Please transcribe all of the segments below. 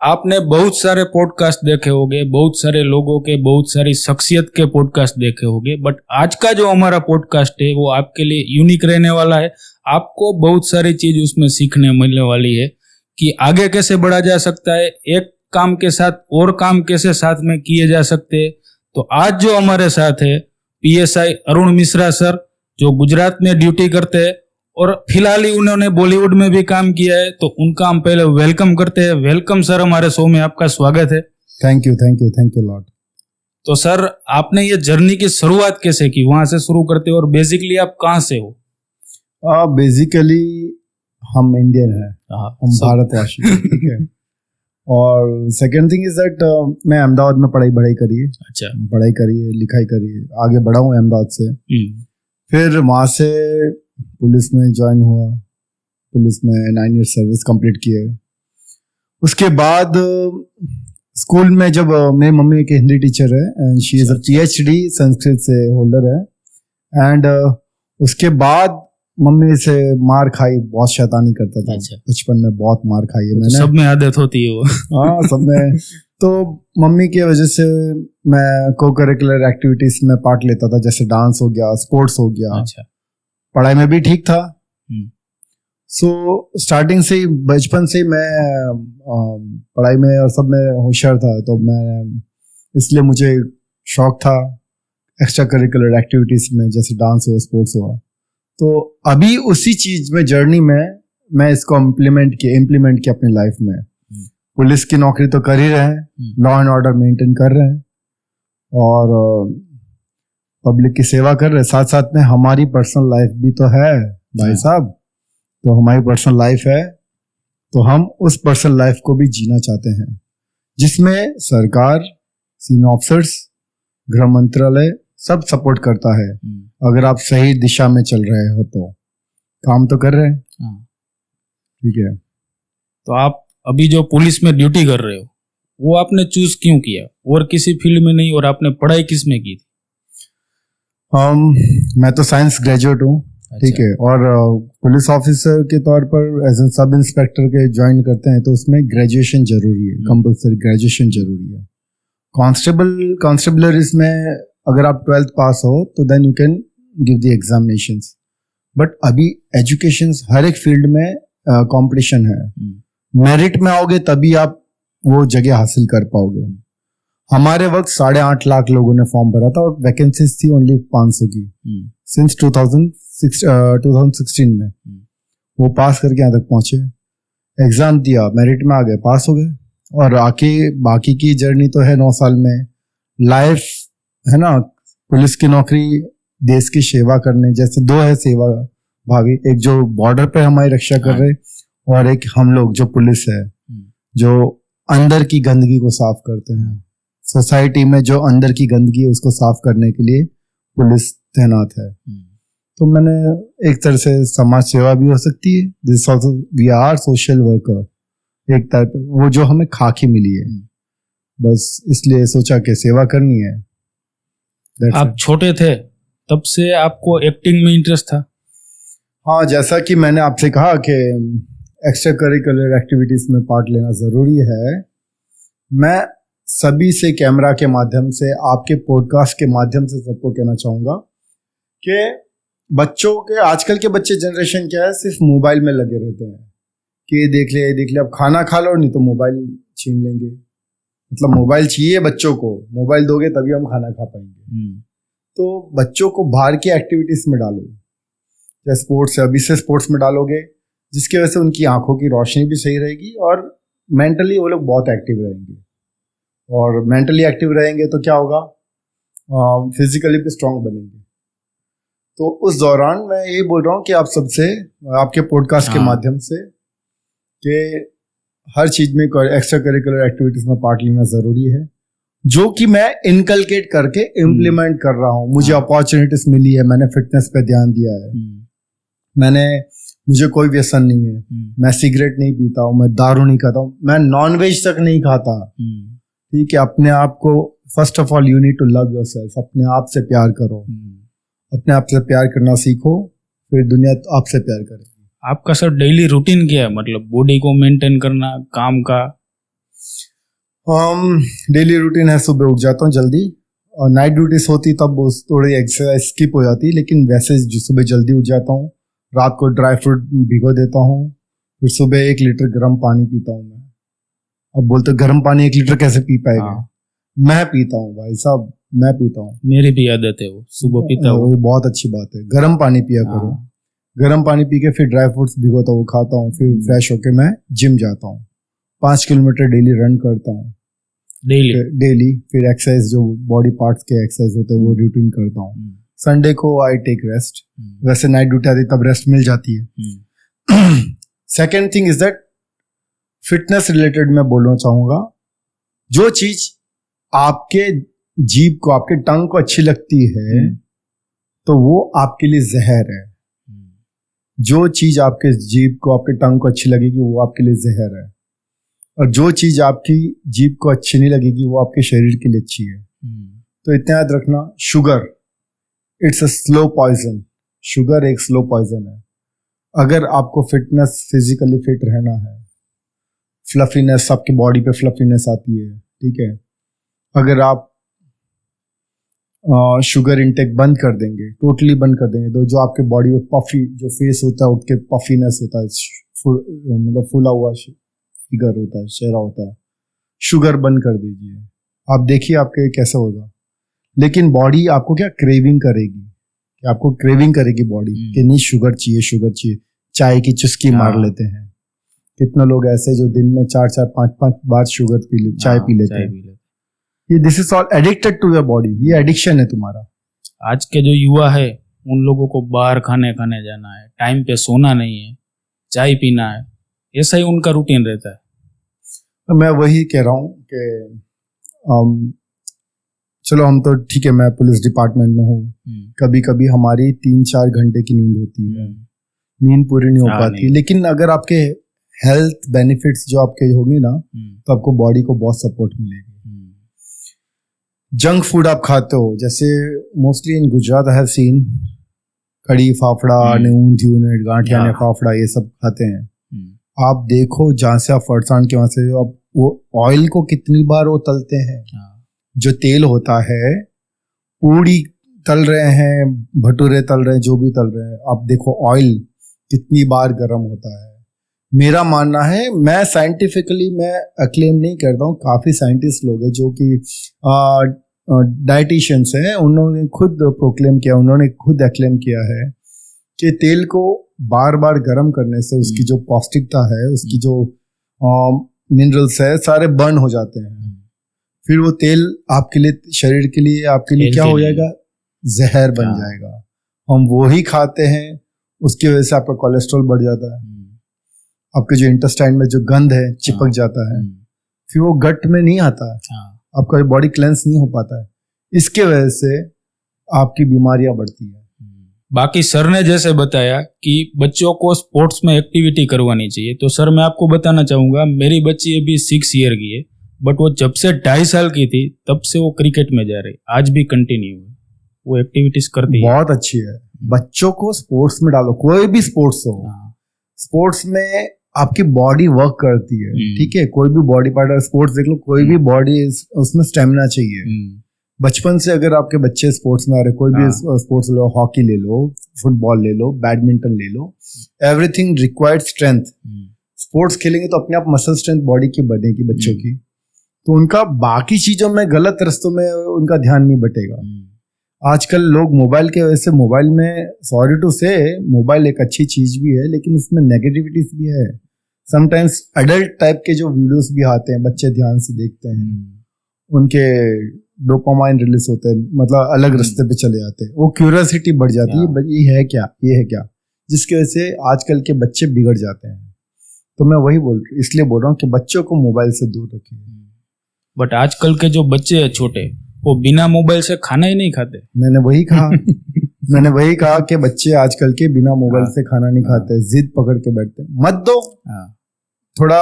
आपने बहुत सारे पॉडकास्ट देखे होंगे, बहुत सारे लोगों के, बहुत सारी शख्सियत के पॉडकास्ट देखे होंगे, बट आज का जो हमारा पॉडकास्ट है वो आपके लिए यूनिक रहने वाला है। आपको बहुत सारी चीज उसमें सीखने मिलने वाली है कि आगे कैसे बढ़ा जा सकता है, एक काम के साथ और काम कैसे साथ में किए जा सकते हैं। तो आज जो हमारे साथ है पीएसआई अरुण मिश्रा सर, जो गुजरात में ड्यूटी करते हैं और फिलहाल ही उन्होंने बॉलीवुड में भी काम किया है, तो उनका हम पहले वेलकम करते हैं। वेलकम सर, हमारे शो में आपका स्वागत है। Thank you lot. तो सर, आपने ये जर्नी की शुरुआत कैसे की, वहां से शुरू करते हो और बेसिकली आप कहाँ से हो? बेसिकली हम इंडियन हैं, हम भारतवासी हैं, ठीक है। और सेकंड थिंग इज दैट मैं अहमदाबाद में पढ़ाई करी है। अच्छा। पढ़ाई करी है, लिखाई करी है, आगे बढ़ा हूँ अहमदाबाद से। फिर वहाँ से पुलिस में ज्वाइन हुआ, पुलिस में 9 ईयर सर्विस कंप्लीट की है। उसके बाद स्कूल में जब मेरी मम्मी एक हिंदी टीचर है and she is a PhD Sanskrit से होल्डर है। एंड उसके बाद मम्मी से मार खाई, बहुत शैतानी करता था। अच्छा। बचपन में बहुत मार खाई है मैंने। सब में आदत होती है वो। हाँ, सब में। तो मम्मी की वजह से मैं को करिकुलर एक्टिविटीज में पार्ट लेता था, जैसे डांस हो गया, स्पोर्ट्स हो गया। अच्छा। पढ़ाई में भी ठीक था। सो स्टार्टिंग से ही, बचपन से ही मैं पढ़ाई में और सब में होशियार था। तो मैं इसलिए मुझे शौक था एक्स्ट्रा करिकुलर एक्टिविटीज में, जैसे डांस हुआ, स्पोर्ट्स हुआ। तो अभी उसी चीज में, जर्नी में मैं इसको इम्प्लीमेंट किया अपनी लाइफ में। पुलिस की नौकरी तो कर ही रहे हैं, लॉ एंड ऑर्डर मेंटेन कर रहे हैं और पब्लिक की सेवा कर रहे हैं। साथ साथ में हमारी पर्सनल लाइफ भी तो है भाई साहब। तो हमारी पर्सनल लाइफ है, तो हम उस पर्सनल लाइफ को भी जीना चाहते हैं, जिसमें सरकार, सीनियर ऑफिसर्स, गृह मंत्रालय सब सपोर्ट करता है। अगर आप सही दिशा में चल रहे हो तो काम तो कर रहे हैं। ठीक है। तो आप अभी जो पुलिस में ड्यूटी कर रहे हो, वो आपने चूज क्यों किया और किसी फील्ड में नहीं, और आपने पढ़ाई किस में की थी? मैं तो साइंस ग्रेजुएट हूँ। अच्छा। ठीक है। और पुलिस ऑफिसर के तौर पर एज ए सब इंस्पेक्टर के ज्वाइन करते हैं तो उसमें ग्रेजुएशन जरूरी है, कंपल्सरी ग्रेजुएशन जरूरी है। कांस्टेबलरीज में अगर आप 12th पास हो तो then you can give the examinations. But अभी एजुकेशन हर एक फील्ड में कंपटीशन है। मेरिट में आओगे तभी आप वो जगह हासिल कर पाओगे। हमारे वक्त 8.5 लाख लोगों ने फॉर्म भरा था और वैकेंसीज थी ओनली 500 की सिंस 2016 में। वो पास करके यहाँ तक पहुंचे, एग्जाम दिया, मेरिट में आ गए, पास हो गए। और आके बाकी की जर्नी तो है 9 साल में लाइफ, है ना। पुलिस की नौकरी देश की सेवा करने जैसे, दो है सेवा भावी, एक जो बॉर्डर पे हमारी रक्षा कर रहे और एक हम लोग जो पुलिस है, जो अंदर की गंदगी को साफ करते हैं। सोसाइटी में जो अंदर की गंदगी है उसको साफ करने के लिए पुलिस तैनात है। तो मैंने एक तरह से समाज सेवा भी हो सकती है, this also we are social worker. एक तरह वो जो हमें खाकी मिली है, बस इसलिए सोचा कि सेवा करनी है। आप छोटे थे तब से आपको एक्टिंग में इंटरेस्ट था? हाँ, जैसा कि मैंने आपसे कहा कि एक्स्ट्रा करिकुलर एक्टिविटीज में पार्ट लेना जरूरी है। मैं सभी से कैमरा के माध्यम से, आपके पॉडकास्ट के माध्यम से सबको कहना चाहूंगा कि बच्चों के, आजकल के बच्चे जनरेशन क्या है, सिर्फ मोबाइल में लगे रहते हैं कि ये देख ले। अब खाना खा लो, नहीं तो मोबाइल छीन लेंगे। मतलब मोबाइल चाहिए बच्चों को, मोबाइल दोगे तभी हम खाना खा पाएंगे। तो बच्चों को बाहर की एक्टिविटीज में डालो, जैसे स्पोर्ट्स है, अभी से स्पोर्ट्स में डालोगे, जिसकी वजह से उनकी आंखों की रोशनी भी सही रहेगी और मेंटली वो लोग बहुत एक्टिव रहेंगे। और मेंटली एक्टिव रहेंगे तो क्या होगा, फिजिकली भी स्ट्रांग बनेंगे। तो उस दौरान मैं यही बोल रहा हूँ कि आप सबसे, आपके पॉडकास्ट के माध्यम से, कि हर चीज में एक्स्ट्रा करिकुलर एक्टिविटीज में पार्ट लेना जरूरी है, जो कि मैं इनकलकेट करके इम्प्लीमेंट कर रहा हूँ। मुझे अपॉर्चुनिटीज मिली है, मैंने फिटनेस पे ध्यान दिया है, मुझे कोई व्यसन नहीं है, मैं सिगरेट नहीं पीता हूँ, मैं दारू नहीं खाता हूँ, मैं नॉनवेज तक नहीं खाता। ठीक है। अपने आप को, first of all you need to love yourself. अपने आप से प्यार करो, अपने आप से प्यार करना सीखो, फिर दुनिया आपसे प्यार करेगी। आपका सर डेली रूटीन क्या है, मतलब बॉडी को मेंटेन करना, काम का? डेली रूटीन है, सुबह उठ जाता हूँ जल्दी, और नाइट ड्यूटीज होती तब थोड़ी एक्सरसाइज स्किप हो जाती, लेकिन वैसे सुबह जल्दी उठ जाता हूँ, रात को ड्राई फ्रूट भिगो देता हूँ, फिर सुबह 1 लीटर गर्म पानी पीता हूँ मैं। अब बोलते गर्म पानी 1 लीटर कैसे पी पाएगा? हाँ। मैं पीता हूँ भाई साहब, मैं पीता हूँ, मेरी भी आदत है, वो सुबह पीता हूँ। वो बहुत अच्छी बात है, गर्म पानी पिया करो। हाँ। गर्म पानी पी के फिर ड्राई फ्रूट्स भिगोता हूँ, खाता हूँ, फिर फ्रेश होके मैं जिम जाता हूँ, 5 किलोमीटर डेली रन करता हूँ डेली। फिर एक्सरसाइज जो बॉडी पार्ट्स के एक्सरसाइज होते हैं वो रूटीन करता हूँ। संडे को आई टेक रेस्ट, वैसे नाइट ड्यूटी आती तब रेस्ट मिल जाती है। Second thing is that fitness related मैं बोलना चाहूंगा, जो चीज आपके जीभ को, आपके टंग को अच्छी लगती है तो वो आपके लिए जहर है। जो चीज आपके जीभ को, आपके टंग को अच्छी लगेगी वो आपके लिए जहर है, और जो चीज आपकी जीभ को अच्छी नहीं लगेगी वो आपके शरीर के लिए अच्छी है। तो इतना याद रखना, sugar it's a slow poison. Sugar एक स्लो पॉइजन है। अगर आपको फिटनेस, फिजिकली फिट रहना है, फ्लफीनेस, आपकी बॉडी पे फ्लफीनेस आती है, ठीक है, अगर आप शुगर इंटेक बंद कर देंगे, टोटली बंद कर देंगे, तो जो आपके बॉडी में पफी, जो फेस होता है उठ के पफीनेस होता है, मतलब फूला हुआ फिगर होता है, चेहरा होता है, शुगर बंद कर दीजिए, आप देखिए आपके कैसा होगा। लेकिन बॉडी आपको क्या क्रेविंग करेगी, कि आपको क्रेविंग करेगी बॉडी कि नहीं शुगर चाहिए, शुगर चाहिए, चाय की चुस्की मार लेते हैं। कितने लोग ऐसे जो दिन में 4-4, 5-5 बार शुगर पी ले, चाय पी लेते हैं। ये this is all addicted to your body, ये एडिक्शन है तुम्हारा। आज के जो युवा है उन लोगों को बाहर खाने जाना है, टाइम पे सोना नहीं है, चाय पीना है, ऐसा ही उनका रूटीन रहता है। तो मैं वही कह रहा हूँ कि चलो हम तो ठीक है, मैं पुलिस डिपार्टमेंट में हूँ, कभी कभी हमारी 3-4 घंटे की नींद होती है, नींद पूरी नहीं हो पाती, लेकिन अगर आपके हेल्थ बेनिफिट्स जो आपके होंगे ना, तो आपको बॉडी को बहुत सपोर्ट मिलेगी। जंक फूड आप खाते हो, जैसे mostly in Gujarat I have seen कड़ी फाफड़ा, नींद यूनिट, गांठिया ने फाफड़ा, ये सब खाते हैं। आप देखो जहाँ से आप फरसान के वहां से आप वो ऑयल को कितनी बार वो तलते हैं। जो तेल होता है, पूड़ी तल रहे हैं, भटूरे तल रहे हैं, जो भी तल रहे हैं, आप देखो ऑयल कितनी बार गर्म होता है। मेरा मानना है, मैं साइंटिफिकली मैं अक्लेम नहीं करता हूँ, काफी साइंटिस्ट लोग हैं जो कि डाइटिशियंस हैं, उन्होंने खुद प्रोक्लेम किया, उन्होंने खुद अक्लेम किया है कि तेल को बार बार गर्म करने से उसकी जो पौष्टिकता है, उसकी जो मिनरल्स है, सारे बर्न हो जाते हैं। फिर वो तेल आपके लिए, शरीर के लिए, आपके लिए क्या हो जाएगा, जहर बन जाएगा। हम वो ही खाते हैं, उसकी वजह से आपका कोलेस्ट्रॉल बढ़ जाता है, आपके जो इंटेस्टाइन में जो गंद है चिपक जाता है, फिर वो गट में नहीं आता है, आपका बॉडी क्लेंस नहीं हो पाता है, इसके वजह से आपकी बीमारियां बढ़ती है। बाकी सर ने जैसे बताया कि बच्चों को स्पोर्ट्स में एक्टिविटी करवानी चाहिए, तो सर मैं आपको बताना चाहूंगा, मेरी बच्ची अभी 6 ईयर की है, बट वो जब से 2.5 साल की थी तब से वो क्रिकेट में जा रही, आज भी कंटिन्यू है, वो एक्टिविटीज करती है। बहुत अच्छी है, बच्चों को स्पोर्ट्स में डालो, कोई भी स्पोर्ट्स हो। स्पोर्ट्स में आपकी बॉडी वर्क करती है, ठीक है, कोई भी बॉडी पार्ट, स्पोर्ट्स देख लो, कोई भी बॉडी, उसमें स्टेमिना चाहिए। बचपन से अगर आपके बच्चे स्पोर्ट्स में आ रहे, कोई भी स्पोर्ट्स लो, हॉकी ले लो, फुटबॉल ले लो, बैडमिंटन ले लो, एवरीथिंग रिक्वायर्ड स्ट्रेंथ। स्पोर्ट्स खेलेंगे तो अपने आप मसल स्ट्रेंथ बॉडी की बढ़ेगी बच्चों की, तो उनका बाकी चीजों में, गलत रास्तों में उनका ध्यान नहीं बटेगा। आजकल लोग मोबाइल के वजह से, मोबाइल में, सॉरी टू से, मोबाइल एक अच्छी चीज भी है लेकिन उसमें नेगेटिविटीज भी है। समटाइम्स अडल्ट टाइप के जो वीडियोस भी आते हैं, बच्चे ध्यान से देखते हैं, उनके डोपामाइन रिलीज होते हैं, मतलब अलग रास्ते पे चले जाते हैं, वो क्यूरियोसिटी बढ़ जाती है, ये है क्या, ये है क्या, जिसकी वजह से आजकल के बच्चे बिगड़ जाते हैं। तो मैं वही इसलिए बोल रहा हूँ कि बच्चों को मोबाइल से दूर रखिए। बट आजकल के जो बच्चे हैं छोटे, वो बिना मोबाइल से खाना ही नहीं खाते। मैंने वही कहा मैंने वही कहा कि बच्चे आजकल के बिना मोबाइल से खाना नहीं खाते, जिद पकड़ के बैठते हैं। मत दो, थोड़ा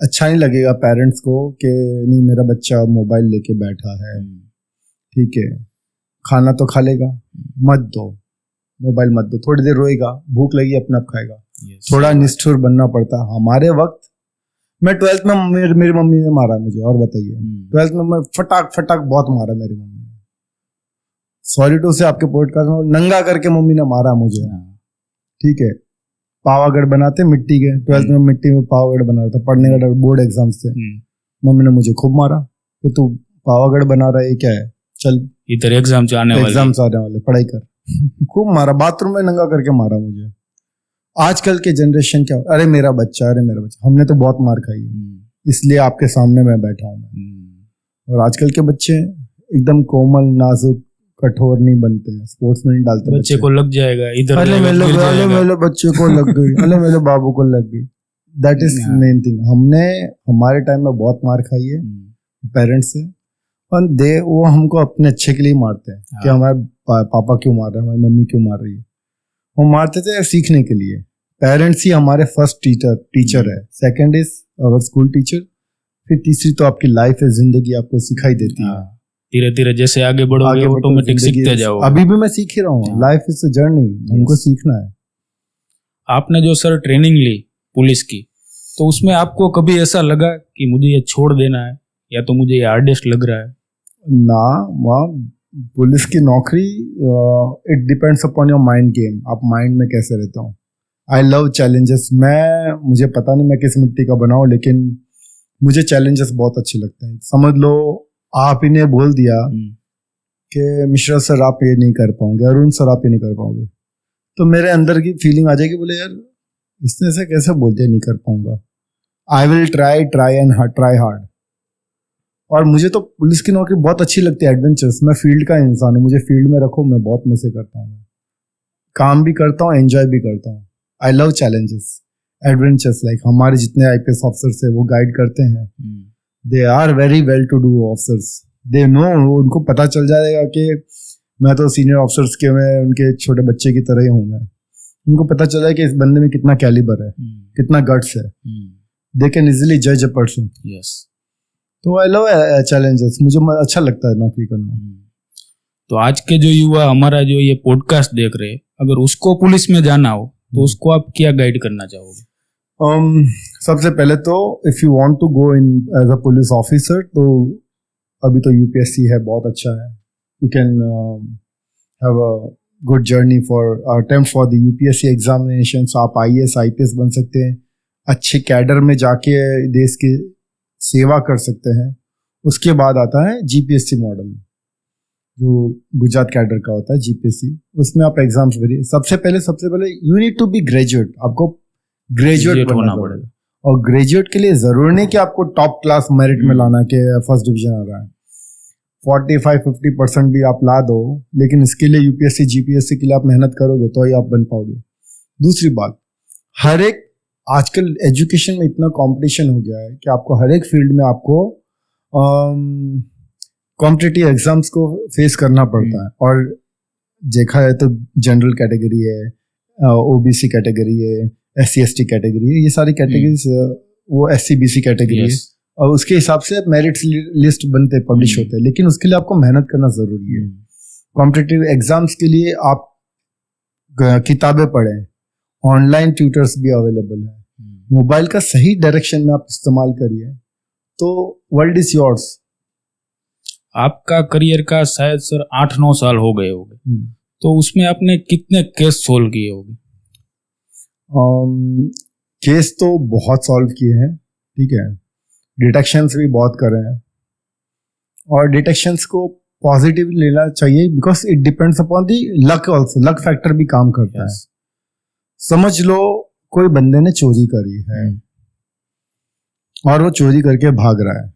अच्छा नहीं लगेगा पेरेंट्स को कि नहीं मेरा बच्चा मोबाइल लेके बैठा है, ठीक है, खाना तो खा लेगा, मत दो मोबाइल, मत दो, थोड़ी देर रोएगा, भूख लगी अपने आप खाएगा। थोड़ा निष्ठुर बनना पड़ता है। हमारे वक्त मैं 12th में मेरी मम्मी ने मारा मुझे, और बताइए 12th में मैं फटाक फटाक बहुत मारा मेरी मम्मी ने। सॉरी टू से आपके पॉडकास्ट में नंगा करके मम्मी ने मारा मुझे, ठीक है। पावागढ़ बनाते मिट्टी के, 12th में मिट्टी में पावागढ़ बना रहा था, पढ़ने का बोर्ड एग्जाम्स थे, मम्मी ने मुझे खूब मारा कि तू पावागढ़ बना रहा है, ये क्या है, चल इधर एग्जाम्स आने वाले पढ़ाई कर। खूब मारा, बाथरूम में नंगा करके मारा मुझे। आजकल के जनरेशन क्या, अरे मेरा बच्चा, हमने तो बहुत मार खाई है, इसलिए आपके सामने मैं बैठा हूँ। और आजकल के बच्चे एकदम कोमल नाजुक कठोर नहीं बनते हैं, स्पोर्ट्स में नहीं डालते। बच्चे को लग जाएगा इधर, अरे मेरे बच्चे को लग गई, अरे मेरे बाबू को लग गई। That is main thing. हमने हमारे टाइम में बहुत मार खाई है पेरेंट्स से, और वो हमको अपने अच्छे के लिए मारते हैं कि हमारे पापा क्यों मार रहे हैं, हमारी मम्मी क्यों मार रही है। वो मारते थे सीखने के लिए। पेरेंट्स ही हमारे फर्स्ट टीचर है, second is our school teacher, फिर तीसरी तो आपकी लाइफ है, जिंदगी आपको सिखाई देती है। धीरे धीरे जैसे आगे बढ़ोगे ऑटोमेटिक सीखते जाओगे। अभी भी मैं सीख ही रहा हूँ, लाइफ इज अ जर्नी, हमको सीखना है। आपने जो सर ट्रेनिंग ली पुलिस की, तो उसमें आपको कभी ऐसा लगा कि मुझे ये छोड़ देना है, या तो मुझे ये हार्डेस्ट लग रहा है? ना, वहाँ पुलिस की नौकरी, it depends upon your mind game, आप माइंड में कैसे रहते हो। आई लव चैलेंजेस। मुझे पता नहीं मैं किस मिट्टी का बना हूँ, लेकिन मुझे चैलेंजेस बहुत अच्छे लगते हैं। समझ लो आप ही ने बोल दिया कि मिश्रा सर आप ये नहीं कर पाओगे, अरुण सर आप ये नहीं कर पाओगे, तो मेरे अंदर की फीलिंग आ जाएगी, बोले यार इसने से कैसे बोलते नहीं कर पाऊंगा। I will try and try hard. और मुझे तो पुलिस की नौकरी बहुत अच्छी लगती है, एडवेंचर्स। मैं फील्ड का इंसान हूँ, मुझे फील्ड में रखो, मैं बहुत मजे करता हूँ, काम भी करता हूँ, एंजॉय भी करता हूँ। I love challenges, adventures. Like हमारे जितने आईपीएस ऑफिसर्स है वो गाइड करते हैं, they are very well to do officers, they know, उनको पता चल जाएगा कि मैं तो सीनियर ऑफिसर्स के, मैं उनके छोटे बच्चे की तरह ही हूँ। मैं उनको पता चला है कि इस बंदे में कितना कैलिबर है, कितना गट्स है, दे कैन इजीली जज अ पर्सन। यस, तो आई लव चैलेंजेस, मुझे अच्छा लगता है नौकरी करना। तो आज के जो युवा हमारा जो ये पॉडकास्ट देख रहे हैं, अगर उसको पुलिस में जाना हो तो उसको आप क्या गाइड करना चाहोगे? सबसे पहले तो if you want to go in as a police officer, तो अभी तो यूपीएससी है, बहुत अच्छा है। You can have a good journey for attempt for the UPSC examinations. आप आईएएस आईपीएस बन सकते हैं, अच्छे कैडर में जाके देश की सेवा कर सकते हैं। उसके बाद आता है जीपीएससी मॉडल, जो गुजरात कैडर का होता है जीपीएससी, उसमें आप एग्जाम्स भरिए। सबसे पहले you need to be graduate, आपको ग्रेजुएट होना पड़ेगा। और ग्रेजुएट के लिए जरूरी नहीं कि आपको टॉप क्लास मेरिट में लाना के फर्स्ट डिवीजन आ रहा है, 45-50% भी आप ला दो, लेकिन इसके लिए यूपीएससी जीपीएससी के लिए आप मेहनत करोगे तो ही आप बन पाओगे। दूसरी बात, हर एक आजकल एजुकेशन में इतना कंपटीशन हो गया है कि आपको हर एक फील्ड में आपको कॉम्पिटिटिव एग्जाम्स को फेस करना पड़ता है। और देखा है तो जनरल कैटेगरी है, ओबीसी कैटेगरी है, SC ST कैटेगरी है, ये सारी कैटेगरीज, वो SC BC कैटेगरी है, और उसके हिसाब से मेरिट लिस्ट बनते पब्लिश होते हैं। लेकिन उसके लिए आपको मेहनत करना जरूरी है। कॉम्पिटिटिव एग्जाम्स के लिए आप किताबें पढ़ें, ऑनलाइन ट्यूटर्स भी अवेलेबल है, मोबाइल का सही डायरेक्शन में आप इस्तेमाल करिए, तो वर्ल्ड इज योर्स। आपका करियर का शायद सर 8-9 साल हो गए होंगे, तो उसमें आपने कितने केस सोल्व किए होंगे? केस तो बहुत सॉल्व किए हैं, ठीक है। डिटेक्शंस भी बहुत करे हैं, और डिटेक्शंस को पॉजिटिव लेना चाहिए, because it depends upon the luck also, luck factor भी काम करता है। समझ लो कोई बंदे ने चोरी करी है और वो चोरी करके भाग रहा है,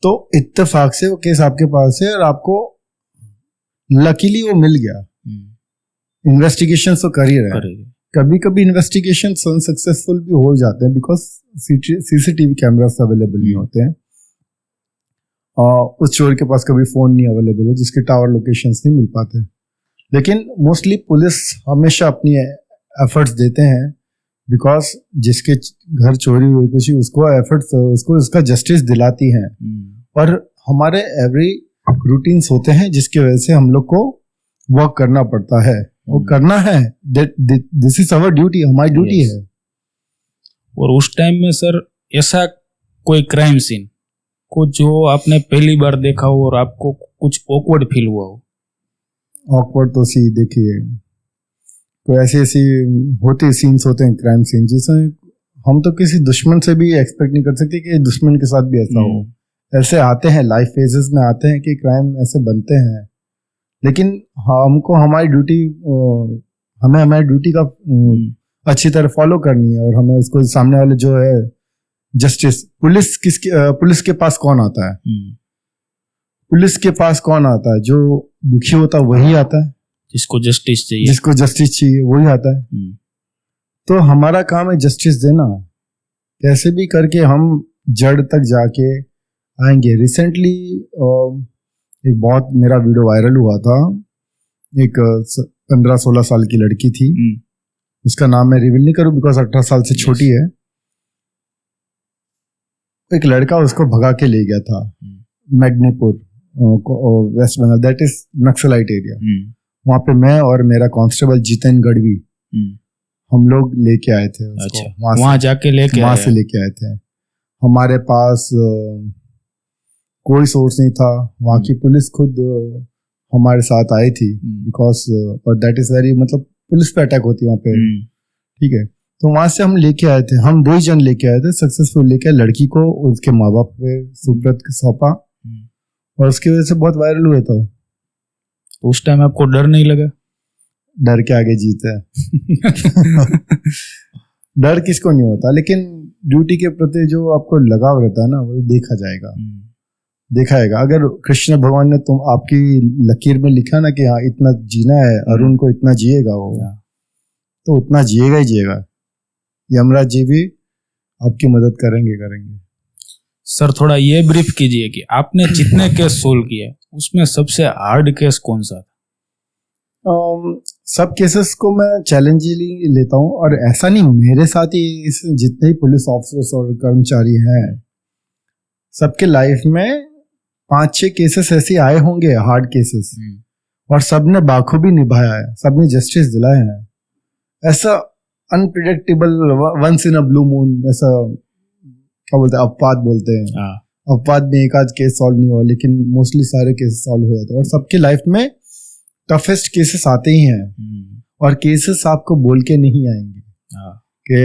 तो इत्तेफाक से वो केस आपके पास है और आपको लकीली वो मिल गया। इन्वेस्टिगेशन तो कर ही रहे हैं, कभी कभी इन्वेस्टिगेशन अनसक्सेसफुल भी हो जाते हैं, बिकॉज सीसीटीवी कैमरास अवेलेबल नहीं होते हैं, उस चोर के पास कभी फोन नहीं अवेलेबल है, जिसके टावर लोकेशंस नहीं मिल पाते। लेकिन मोस्टली पुलिस हमेशा अपनी एफर्ट्स देते हैं, बिकॉज जिसके घर चोरी हुई कुछ उसको एफर्ट्स, उसको उसका जस्टिस दिलाती हैं। और हमारे एवरी रूटीन्स होते हैं जिसकी वजह से हम लोग को वर्क करना पड़ता है, वो करना है, दिस इज आवर ड्यूटी, हमारी ड्यूटी है। और उस टाइम में सर ऐसा कोई क्राइम सीन को जो आपने पहली बार देखा हो और आपको कुछ ऑकवर्ड फील हुआ हो? ऑकवर्ड तो सी देखिए, तो ऐसे ऐसी होते सीन्स होते हैं क्राइम सीन जिसमें हम तो किसी दुश्मन से भी एक्सपेक्ट नहीं कर सकते कि दुश्मन के साथ भी ऐसा हो। ऐसे आते हैं, लाइफ फेजेस में आते हैं कि क्राइम ऐसे बनते हैं, लेकिन हमको हमारी ड्यूटी, हमें हमारी ड्यूटी का अच्छी तरह फॉलो करनी है और हमें उसको सामने वाले जो है जस्टिस, पुलिस के पास कौन आता है? पुलिस के पास कौन आता है? जो दुखी होता है वही आता है, जिसको जस्टिस चाहिए, जिसको जस्टिस चाहिए वही आता है। तो हमारा काम है जस्टिस देना, कैसे भी करके हम जड़ तक जाके आएंगे। रिसेंटली एक बहुत मेरा वीडियो वायरल हुआ था, एक 15-16 साल की लड़की थी, उसका नाम मैं रिवील नहीं करूं बिकॉज 18 साल से छोटी है। एक लड़का उसको भगा के ले गया था Medinipur, west Bengal, that is Naxalite area. वहां पे मैं और मेरा कांस्टेबल जितेन गढ़वी, हम लोग लेके आए थे उसको। अच्छा, वहां जाके वहां से लेके आए थे। हमारे पास कोई सोर्स नहीं था, वहां की पुलिस खुद हमारे साथ आई थी बिकॉज और दैट इज वेरी, मतलब पुलिस पे अटैक होती है वहां पे, ठीक है। तो वहां से हम लेके आए थे, हम 2 जन लेके आए थे, सक्सेसफुल लेके आए। लड़की को उसके माँ बाप पे सुपुर्द सौंपा और उसकी वजह से बहुत वायरल हुआ था। उस टाइम आपको डर नहीं लगा? डर के आगे जीत है। डर किसको नहीं होता, लेकिन ड्यूटी के प्रति जो आपको लगाव रहता है ना, वो देखा जाएगा। अगर कृष्ण भगवान ने तुम आपकी लकीर में लिखा ना कि हाँ इतना जीना है, अरुण को इतना जिएगा वो, तो उतना जिएगा ही जिएगा। यमराज जी भी आपकी मदद करेंगे। सर थोड़ा ये ब्रीफ कीजिए कि आपने जितने केस सोल्व किए उसमें सबसे हार्ड केस कौन सा था? सब केसेस को मैं चैलेंजिंगली लेता हूँ, और ऐसा नहीं मेरे साथ ही, जितने ही पुलिस ऑफिसर्स और कर्मचारी हैं सबके लाइफ में 5-6 केसेस ऐसे आए होंगे, हार्ड केसेस, और सबने बाखूबी निभाया है, सबने जस्टिस दिलाए हैं। ऐसा unpredictable, once in a blue moon, ऐसा क्या बोलते हैं, अपवाद बोलते हैं, अपवाद में एक आध केस सॉल्व नहीं हुआ, लेकिन मोस्टली सारे केसेस सॉल्व हो जाते हैं। और सबके लाइफ में टफेस्ट केसेस आते ही हैं, और केसेस आपको बोल के नहीं आएंगे कि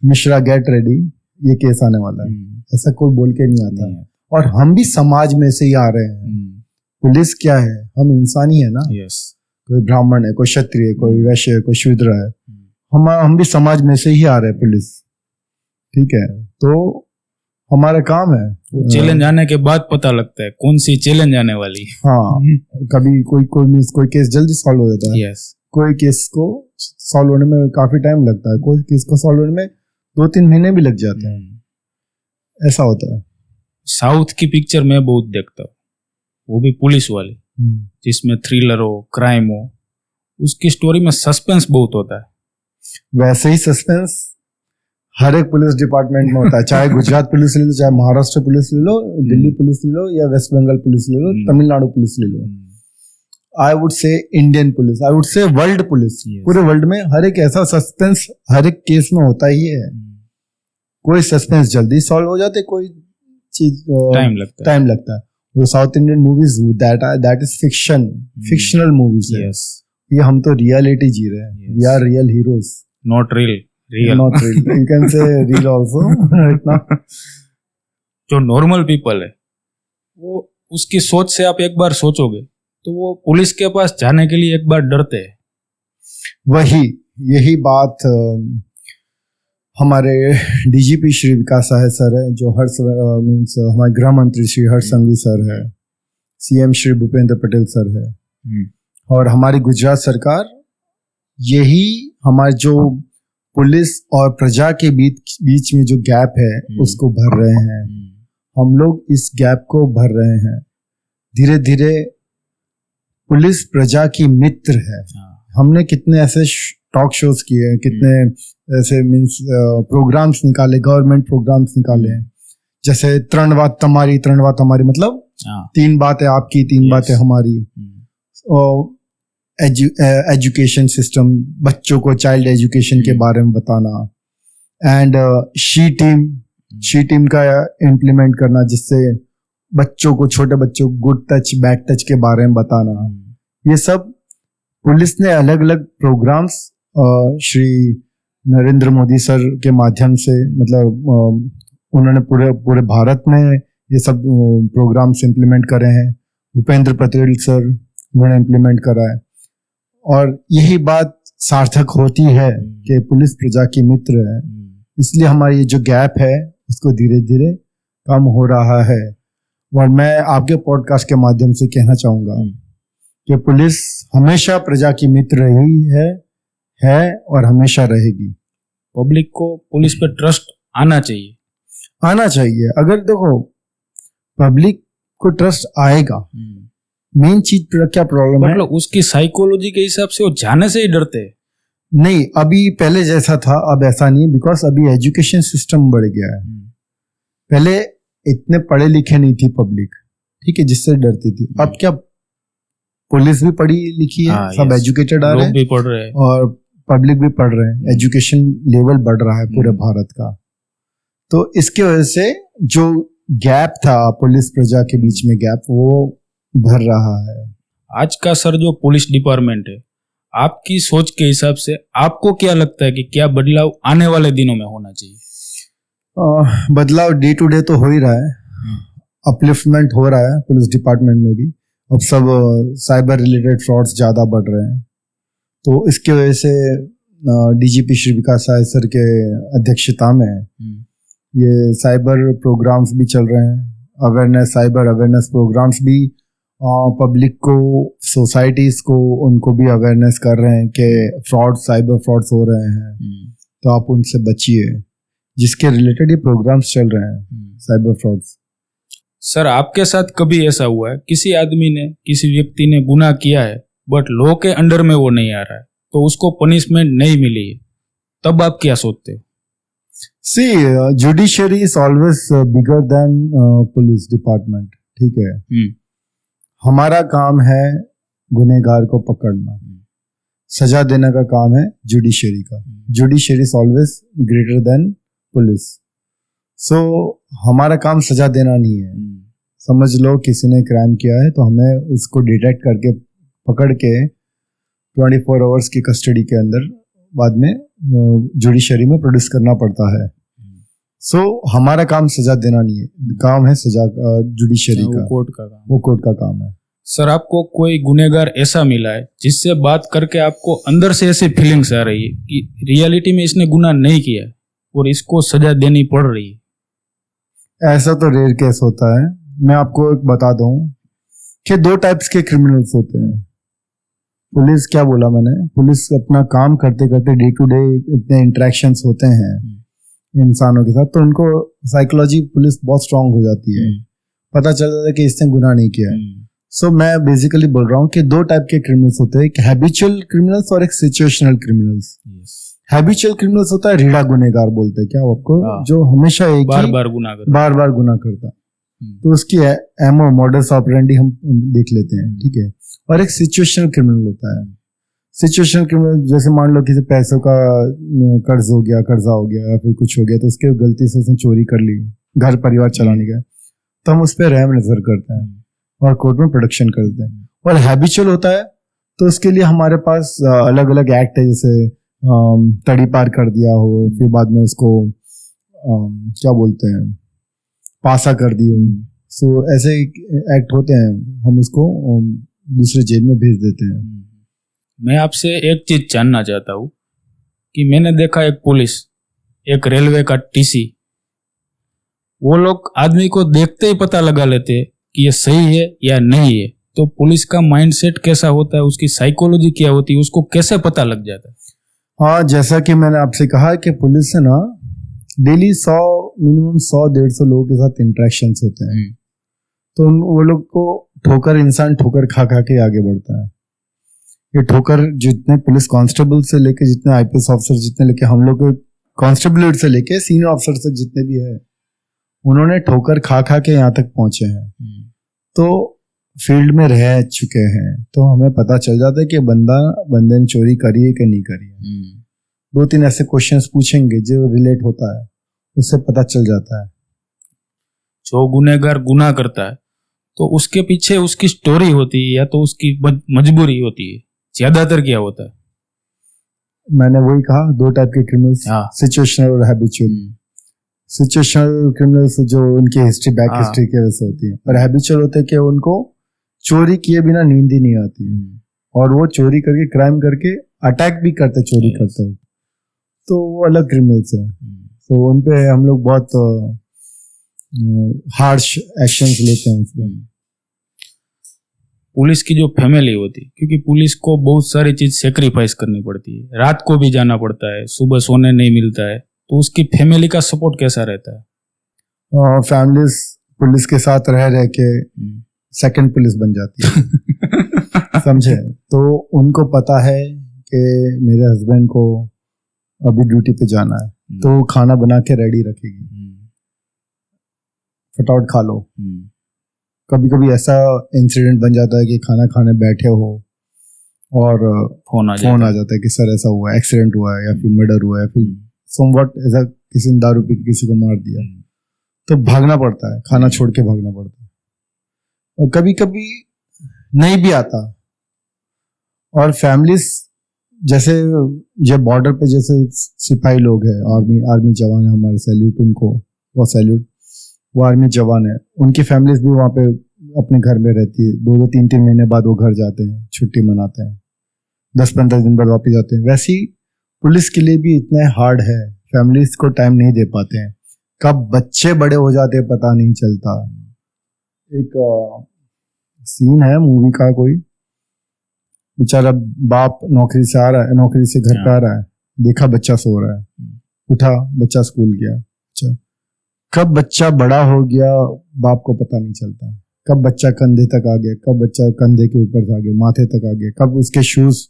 मिश्रा गेट रेडी, ये केस आने वाला है, ऐसा कोई बोल के नहीं आता है। और हम भी समाज में से ही आ रहे हैं। पुलिस क्या है, हम इंसान ही है ना। कोई ब्राह्मण है, कोई क्षत्रिय है, कोई वैश्य है, कोई शूद्र है, हम भी समाज में से ही आ रहे हैं पुलिस, ठीक है। तो हमारा काम है, चैलेंज आने के बाद पता लगता है कौन सी चैलेंज आने वाली। हाँ, कभी कोई केस जल्दी सॉल्व हो जाता है, कोई केस को सॉल्व होने में काफी टाइम लगता है, कोई केस को सॉल्व होने में 2-3 महीने भी लग जाते हैं, ऐसा होता है। साउथ की पिक्चर मैं बहुत देखता हूँ, वो भी पुलिस वाली, जिसमें थ्रिलर हो, क्राइम हो, उसकी स्टोरी में सस्पेंस बहुत होता है। वैसे ही सस्पेंस हर एक पुलिस डिपार्टमेंट में होता है, चाहे गुजरात पुलिस ले लो, चाहे महाराष्ट्र पुलिस ले लो, दिल्ली पुलिस ले लो, या वेस्ट बंगाल पुलिस ले लो, तमिलनाडु पुलिस ले लो। I would say Indian police, I would say world police, पूरे वर्ल्ड में हर एक ऐसा सस्पेंस हर एक केस में होता ही है। कोई सस्पेंस जल्दी सॉल्व हो जाते, कोई चीज टाइम लगता है। वो South Indian movies that is fictional movies है। ये हम तो रियलिटी जी रहे हैं, we are real heroes, not real. Not real. You can say real also right now. जो नॉर्मल पीपल है, वो उसकी सोच से आप एक बार सोचोगे तो वो पुलिस के पास जाने के लिए एक बार डरते हैं। यही बात हमारे डीजीपी श्री विकास सहाय सर है, जो हमारे गृह मंत्री श्री हर्ष संघवी सर है, सीएम श्री भूपेंद्र पटेल सर है, और हमारी गुजरात सरकार, यही हमारे जो पुलिस और प्रजा के बीच में जो गैप है उसको भर रहे हैं। हम लोग इस गैप को भर रहे हैं। धीरे धीरे पुलिस प्रजा की मित्र है। हमने कितने ऐसे टॉक शोज किए, कितने ऐसे प्रोग्राम्स निकाले, गवर्नमेंट प्रोग्राम्स निकाले, जैसे त्रण बात हमारी मतलब 3 बातें आपकी, 3 बातें हमारी। एजुकेशन सिस्टम, बच्चों को चाइल्ड एजुकेशन के बारे में बताना, एंड शी टीम का इम्प्लीमेंट करना, जिससे बच्चों को, छोटे बच्चों को गुड टच बैड टच के बारे में बताना। ये सब पुलिस ने अलग अलग प्रोग्राम्स श्री नरेंद्र मोदी सर के माध्यम से, मतलब उन्होंने पूरे भारत में ये सब प्रोग्राम्स इम्प्लीमेंट करे हैं। भूपेंद्र पटेल सर उन्होंने इम्प्लीमेंट करा है, और यही बात सार्थक होती है कि पुलिस प्रजा की मित्र है। इसलिए हमारा ये जो गैप है उसको धीरे धीरे कम हो रहा है। और मैं आपके पॉडकास्ट के माध्यम से कहना चाहूंगा कि पुलिस हमेशा प्रजा की मित्र रही है और हमेशा रहेगी। पब्लिक को पुलिस पे ट्रस्ट आना चाहिए। अगर देखो पब्लिक को ट्रस्ट आएगा, मेन चीज क्या प्रॉब्लम है, मतलब उसकी साइकोलॉजी के हिसाब से वो जाने से ही डरते हैं। नहीं, अभी पहले जैसा था अब ऐसा नहीं, बिकॉज अभी एजुकेशन सिस्टम बढ़ गया है। पहले इतने पढ़े लिखे नहीं थी पब्लिक, ठीक है, जिससे डरती थी। अब क्या पुलिस भी पढ़ी लिखी है, सब एजुकेटेड आ रहे हैं, लोग भी पढ़ रहे हैं और पब्लिक भी पढ़ रहे हैं। एजुकेशन लेवल बढ़ रहा है पूरे भारत का। तो इसके वजह से जो गैप था पुलिस प्रजा के बीच में, गैप वो भर रहा है। आज का सर जो पुलिस डिपार्टमेंट है, आपकी सोच के हिसाब से आपको क्या लगता है कि क्या बदलाव आने वाले दिनों में होना चाहिए? बदलाव डे टू डे तो हो ही रहा है, अपलिफ्टमेंट हो रहा है पुलिस डिपार्टमेंट में भी। अब सब साइबर रिलेटेड फ्रॉड्स ज़्यादा बढ़ रहे हैं, तो इसके वजह से डीजीपी श्री विकास साय सर के अध्यक्षता में ये साइबर प्रोग्राम्स भी चल रहे हैं, साइबर अवेयरनेस प्रोग्राम्स भी पब्लिक को, सोसाइटीज को, उनको भी अवेयरनेस कर रहे हैं कि साइबर फ्रॉड्स हो रहे हैं, तो आप उनसे बचिए, जिसके रिलेटेड ये प्रोग्राम्स चल रहे हैं साइबर फ्रॉड्स। सर, आपके साथ कभी ऐसा हुआ है किसी आदमी ने, किसी व्यक्ति ने गुनाह किया है बट लॉ के अंडर में वो नहीं आ रहा है, तो उसको पनिशमेंट नहीं मिली है, तब आप क्या सोचते हो? See, judiciary is always bigger than police department, ठीक है। हमारा काम है गुनहगार को पकड़ना, सजा देने का काम है जुडिशरी का। Judiciary is always greater than police. So हमारा काम सजा देना नहीं है। समझ लो किसी ने क्राइम किया है तो हमें उसको डिटेक्ट करके पकड़ के 24 आवर्स की कस्टडी के अंदर बाद में जुडिशरी में प्रोड्यूस करना पड़ता है। सो हमारा काम सजा देना नहीं है, काम है सजा जुडिशरी का, वो कोर्ट का काम है। सर, आपको कोई गुनहगार ऐसा मिला है जिससे बात करके आपको अंदर से ऐसी फीलिंग्स आ रही है कि रियलिटी में इसने गुनाह नहीं किया और इसको सजा देनी पड़ रही है? ऐसा तो रेयर केस होता है। मैं आपको एक बता दूं कि 2 टाइप्स के क्रिमिनल्स होते हैं। पुलिस, क्या बोला मैंने, पुलिस अपना काम करते करते डे टू डे इतने इंटरेक्शंस होते हैं इंसानों के साथ, तो उनको साइकोलॉजी पुलिस बहुत स्ट्रांग हो जाती है, पता चल जाता है कि इसने गुनाह नहीं किया है। सो मैं बेसिकली बोल रहा हूँ कि 2 टाइप के क्रिमिनल्स होते हैं, एक हैबिचुअल क्रिमिनल्स और एक सिचुएशनल क्रिमिनल्स। हैबिचुअल क्रिमिनल्स होता है रीढ़ा गुनहगार बोलते हैं, क्या आपको, जो हमेशा एक बार बार गुनाह करता है, तो उसकी एमओ, मॉडस ऑपरेंडी हम देख लेते हैं, ठीक है। और एक सिचुएशनल क्रिमिनल होता है। सिचुएशनल क्रिमिनल जैसे मान लो किसी पैसों का कर्जा हो गया या फिर कुछ हो गया, तो उसके गलती से उसने चोरी कर ली, घर परिवार चलाने का, तो हम उस पर रहम नजर करते हैं और कोर्ट में प्रोडक्शन करते हैं। और हैबिचुअल होता है तो उसके लिए हमारे पास अलग अलग एक्ट है, जैसे तड़ी पार कर दिया हो, फिर बाद में उसको क्या बोलते हैं, पासा कर दी हो। सो ऐसे एक्ट होते हैं, हम उसको दूसरे जेल में भेज देते हैं। मैं आपसे एक चीज जानना चाहता हूँ कि मैंने देखा एक पुलिस, एक रेलवे का टीसी, वो लोग आदमी को देखते ही पता लगा लेते हैं कि ये सही है या नहीं है। तो पुलिस का माइंडसेट कैसा होता है, उसकी साइकोलॉजी क्या होती है, उसको कैसे पता लग जाता है? हाँ, जैसा कि मैंने आपसे कहा कि पुलिस से ना डेली मिनिमम 100-150 लोगों के साथ इंटरेक्शंस होते हैं, तो वो लोग को इंसान ठोकर खा के आगे बढ़ता है। ये ठोकर जितने पुलिस कांस्टेबल से लेके जितने आईपीएस ऑफिसर, जितने लेके हम लोग कांस्टेबल से लेके सीनियर ऑफिसर तक जितने भी है, उन्होंने ठोकर खा के यहाँ तक पहुंचे हैं। तो फील्ड में रह चुके हैं तो हमें पता चल जाता है कि बंदे ने चोरी करी है कि नहीं करी है। 2-3 ऐसे क्वेश्चंस पूछेंगे जो रिलेट होता है, उससे पता चल जाता है। जो गुनहगार गुनाह करता है तो उसके पीछे उसकी स्टोरी होती है या तो उसकी मजबूरी होती है, ज्यादातर क्या होता है? मैंने वही कहा, 2 टाइप के क्रिमिनल्स, हाँ। सिचुएशनल और हैबिचुअल। सिचुएशनल क्रिमिनल्स जो उनकी हिस्ट्री, बैक हाँ। हिस्ट्री की वजह से होती है, और हैबिचुअल होते हैं कि उनको चोरी किए बिना नींद ही नहीं आती और वो चोरी करके, क्राइम करके अटैक भी करते, चोरी करते हो, तो वो अलग क्रिमिनल्स है। तो उन पे हम लोग बहुत हार्श एक्शंस लेते हैं उसमें। पुलिस की जो फैमिली होती है, क्योंकि पुलिस को बहुत सारी चीज सेक्रीफाइस करनी पड़ती है, रात को भी जाना पड़ता है, सुबह सोने नहीं मिलता है, तो उसकी फैमिली का सपोर्ट कैसा रहता है? फैमिलीज पुलिस के साथ रह रह के सेकंड पुलिस बन जाती है। समझे? तो उनको पता है कि मेरे हस्बैंड को अभी ड्यूटी पे जाना है, तो खाना बना के रेडी रखेगी, फटाफट खा लो। कभी कभी ऐसा इंसिडेंट बन जाता है कि खाना खाने बैठे हो और फोन आ जाता है कि सर ऐसा हुआ, एक्सीडेंट हुआ है या फिर मर्डर हुआ है, फिर समवट ऐसा किसी ने दारू पी के किसी को मार दिया, तो भागना पड़ता है, खाना छोड़ के भागना पड़ता है। और कभी कभी नहीं भी आता। और फैमिलीज जैसे जब बॉर्डर पे जैसे सिपाही लोग हैं, आर्मी जवान है हमारे, सैल्यूट उनको, वो सैल्यूट, वो आर्मी जवान है, उनकी फैमिलीज भी वहाँ पे अपने घर में रहती है। 2-2, 3-3 महीने बाद वो घर जाते हैं, छुट्टी मनाते हैं, 10-15 दिन बाद वापस जाते हैं। वैसे ही पुलिस के लिए भी इतना हार्ड है, फैमिलीज को टाइम नहीं दे पाते हैं, कब बच्चे बड़े हो जाते हैं पता नहीं चलता। एक सीन है मूवी का, कोई बेचारा बाप नौकरी से आ रहा है, नौकरी से घर पे आ रहा है, देखा बच्चा सो रहा है, उठा, बच्चा स्कूल गया। अच्छा, कब बच्चा बड़ा हो गया बाप को पता नहीं चलता, कब बच्चा कंधे तक आ गया, कब बच्चा कंधे के ऊपर आ गया, माथे तक आ गया, कब उसके शूज,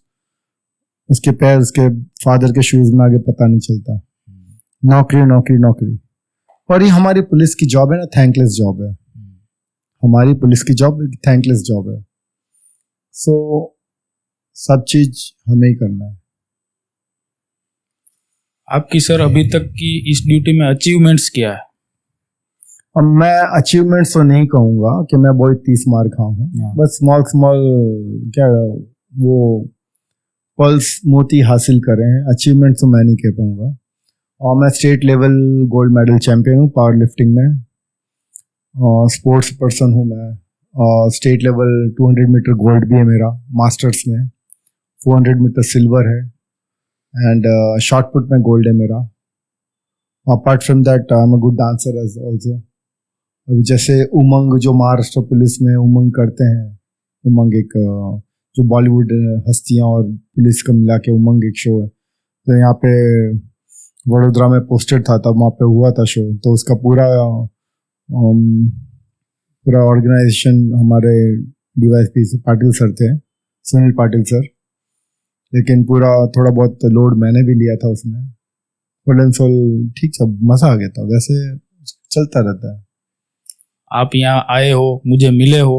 उसके पैर उसके फादर के शूज में आगे, पता नहीं चलता। नौकरी नौकरी नौकरी। और ये हमारी पुलिस की जॉब है ना, थैंकलेस जॉब है हमारी पुलिस की जॉब, थैंकलेस जॉब है। सो सब चीज हमें ही करना है। आपकी सर अभी तक की इस ड्यूटी में अचीवमेंट्स क्या है? अब मैं अचीवमेंट्स तो नहीं कहूंगा कि मैं बहुत 30 मार खा हूँ, बस स्मॉल स्मॉल क्या वो पल्स मोती हासिल करे हैं। अचीवमेंट्स तो मैं नहीं कह पाऊंगा। और मैं state level gold medal champion हूँ पावर लिफ्टिंग में, स्पोर्ट्स पर्सन हूँ मैं, और स्टेट लेवल 200 मीटर गोल्ड भी है मेरा, मास्टर्स में 400 मीटर सिल्वर है, एंड शॉर्ट पुट में गोल्ड है मेरा। Apart from that I am a good dancer as also. अभी जैसे उमंग जो महाराष्ट्र पुलिस में उमंग करते हैं, उमंग एक जो बॉलीवुड हस्तियां और पुलिस को मिला के उमंग एक शो है, तो यहाँ पे वडोदरा में पोस्टेड था, तब वहाँ पे हुआ था शो, तो उसका पूरा ऑर्गेनाइजेशन हमारे डीवाईएसपी पाटिल सर थे, सुनील पाटिल सर, लेकिन पूरा थोड़ा बहुत लोड मैंने भी लिया था उसमें। ठीक, सब मजा आ गया था। वैसे चलता रहता है। आप यहाँ आए हो, मुझे मिले हो,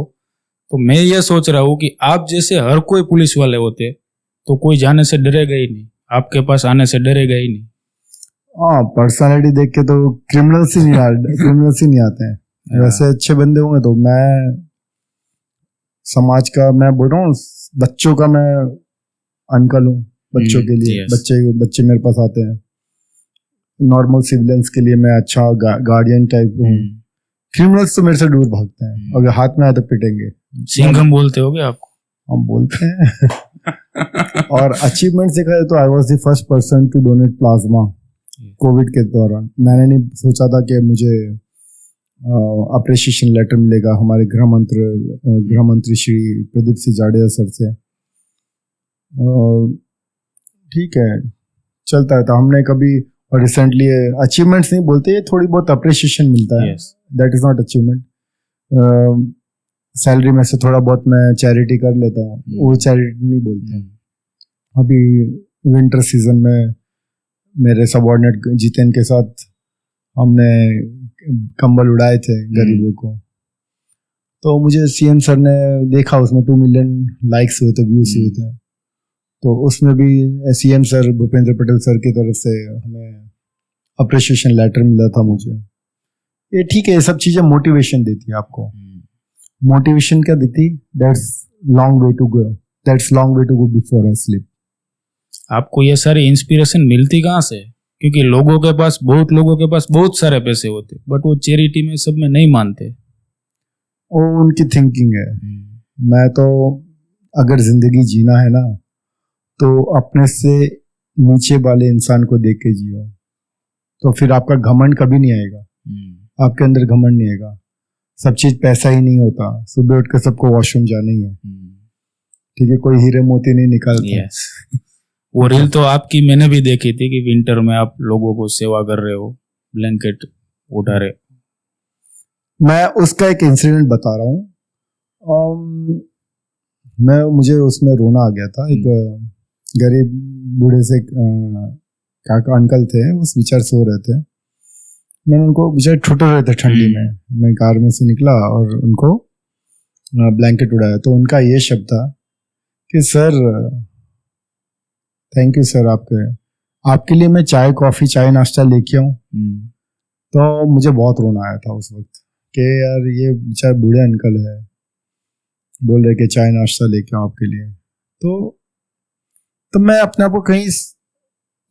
तो मैं ये सोच रहा हूँ कि आप जैसे हर कोई पुलिस वाले होते तो कोई जाने से डरेगा ही नहीं, आपके पास आने से डरेगा ही नहीं। हाँ, पर्सनालिटी देख के तो क्रिमिनल्स ही नहीं आते हैं। वैसे अच्छे बंदे होंगे तो मैं समाज का, मैं बोल रहा हूँ बच्चों का मैं अंकल हूँ बच्चों के लिए। बच्चे मेरे पास आते हैं, नॉर्मल सिविलियंस के लिए मैं अच्छा गार्डियन टाइप हूँ। क्रिमिनल्स तो मेरे से दूर भागते हैं, अगर हाथ में आए तो पिटेंगे। सिंघम बोलते होगे आपको? हम बोलते हैं। और अचीवमेंट देखा जाए तो I was the first person to donate plasma COVID के दौरान। मैंने नहीं सोचा था कि मुझे अप्रिशिएशन लेटर मिलेगा हमारे गृह मंत्री श्री प्रदीप सिंह जाडेजा सर से। ठीक है, चलता है। तो हमने कभी, और रिसेंटली अचीवमेंट्स नहीं बोलते, ये थोड़ी बहुत अप्रिशिएशन मिलता है, that is not achievement. Salary में से थोड़ा बहुत मैं चैरिटी कर लेता हूँ, वो चैरिटी नहीं बोलते हैं। अभी विंटर सीजन में मेरे सबऑर्डिनेट जितेन के साथ हमने कंबल उड़ाए थे गरीबों को, तो मुझे सीएम सर ने देखा, उसमें 2 मिलियन लाइक्स हुए थे, व्यूज हुए थे। तो उसमें भी CM sir Bhupendra Patel sir की तरफ से हमें अप्रिशिएशन लेटर मिला था मुझे। ये ठीक है, ये सब चीजें मोटिवेशन देती है आपको। मोटिवेशन क्या देती? That's long way to go, that's long way to go before I sleep. आपको ये सारी इंस्पिरेशन मिलती कहाँ से? क्योंकि बहुत लोगों के पास बहुत सारे पैसे होते, बट वो चैरिटी में सब में नहीं मानते। वो उनकी थिंकिंग है। मैं तो अगर जिंदगी जीना है ना, तो अपने से नीचे वाले इंसान को देख के जियो, तो फिर आपका घमंड कभी नहीं आएगा, आपके अंदर घमंड नहीं आएगा। सब चीज पैसा ही नहीं होता। सुबह उठ के सबको वॉशरूम जाना ही है, ठीक है, कोई हीरे मोती नहीं निकालता। वो रील तो आपकी मैंने भी देखी थी कि विंटर में आप लोगों को सेवा कर रहे हो, ब्लैंकेट उठा रहे। मैं उसका एक इंसिडेंट बता रहा हूँ। मुझे उसमें रोना आ गया था। एक गरीब बूढ़े से काका अंकल थे, उस बेचारे सो रहे थे। मैंने उनको, बेचारे ठुठर रहे थे ठंडी में, मैं कार में से निकला और उनको ब्लैंकेट उड़ाया। तो उनका ये शब्द था कि सर, थैंक यू सर, आपके लिए मैं चाय नाश्ता लेके आऊं। तो मुझे बहुत रोना आया था उस वक्त कि यार ये बेचारे बूढ़े अंकल है, बोल रहे कि चाय नाश्ता लेके आऊं आपके लिए। तो मैं अपने आप को कहीं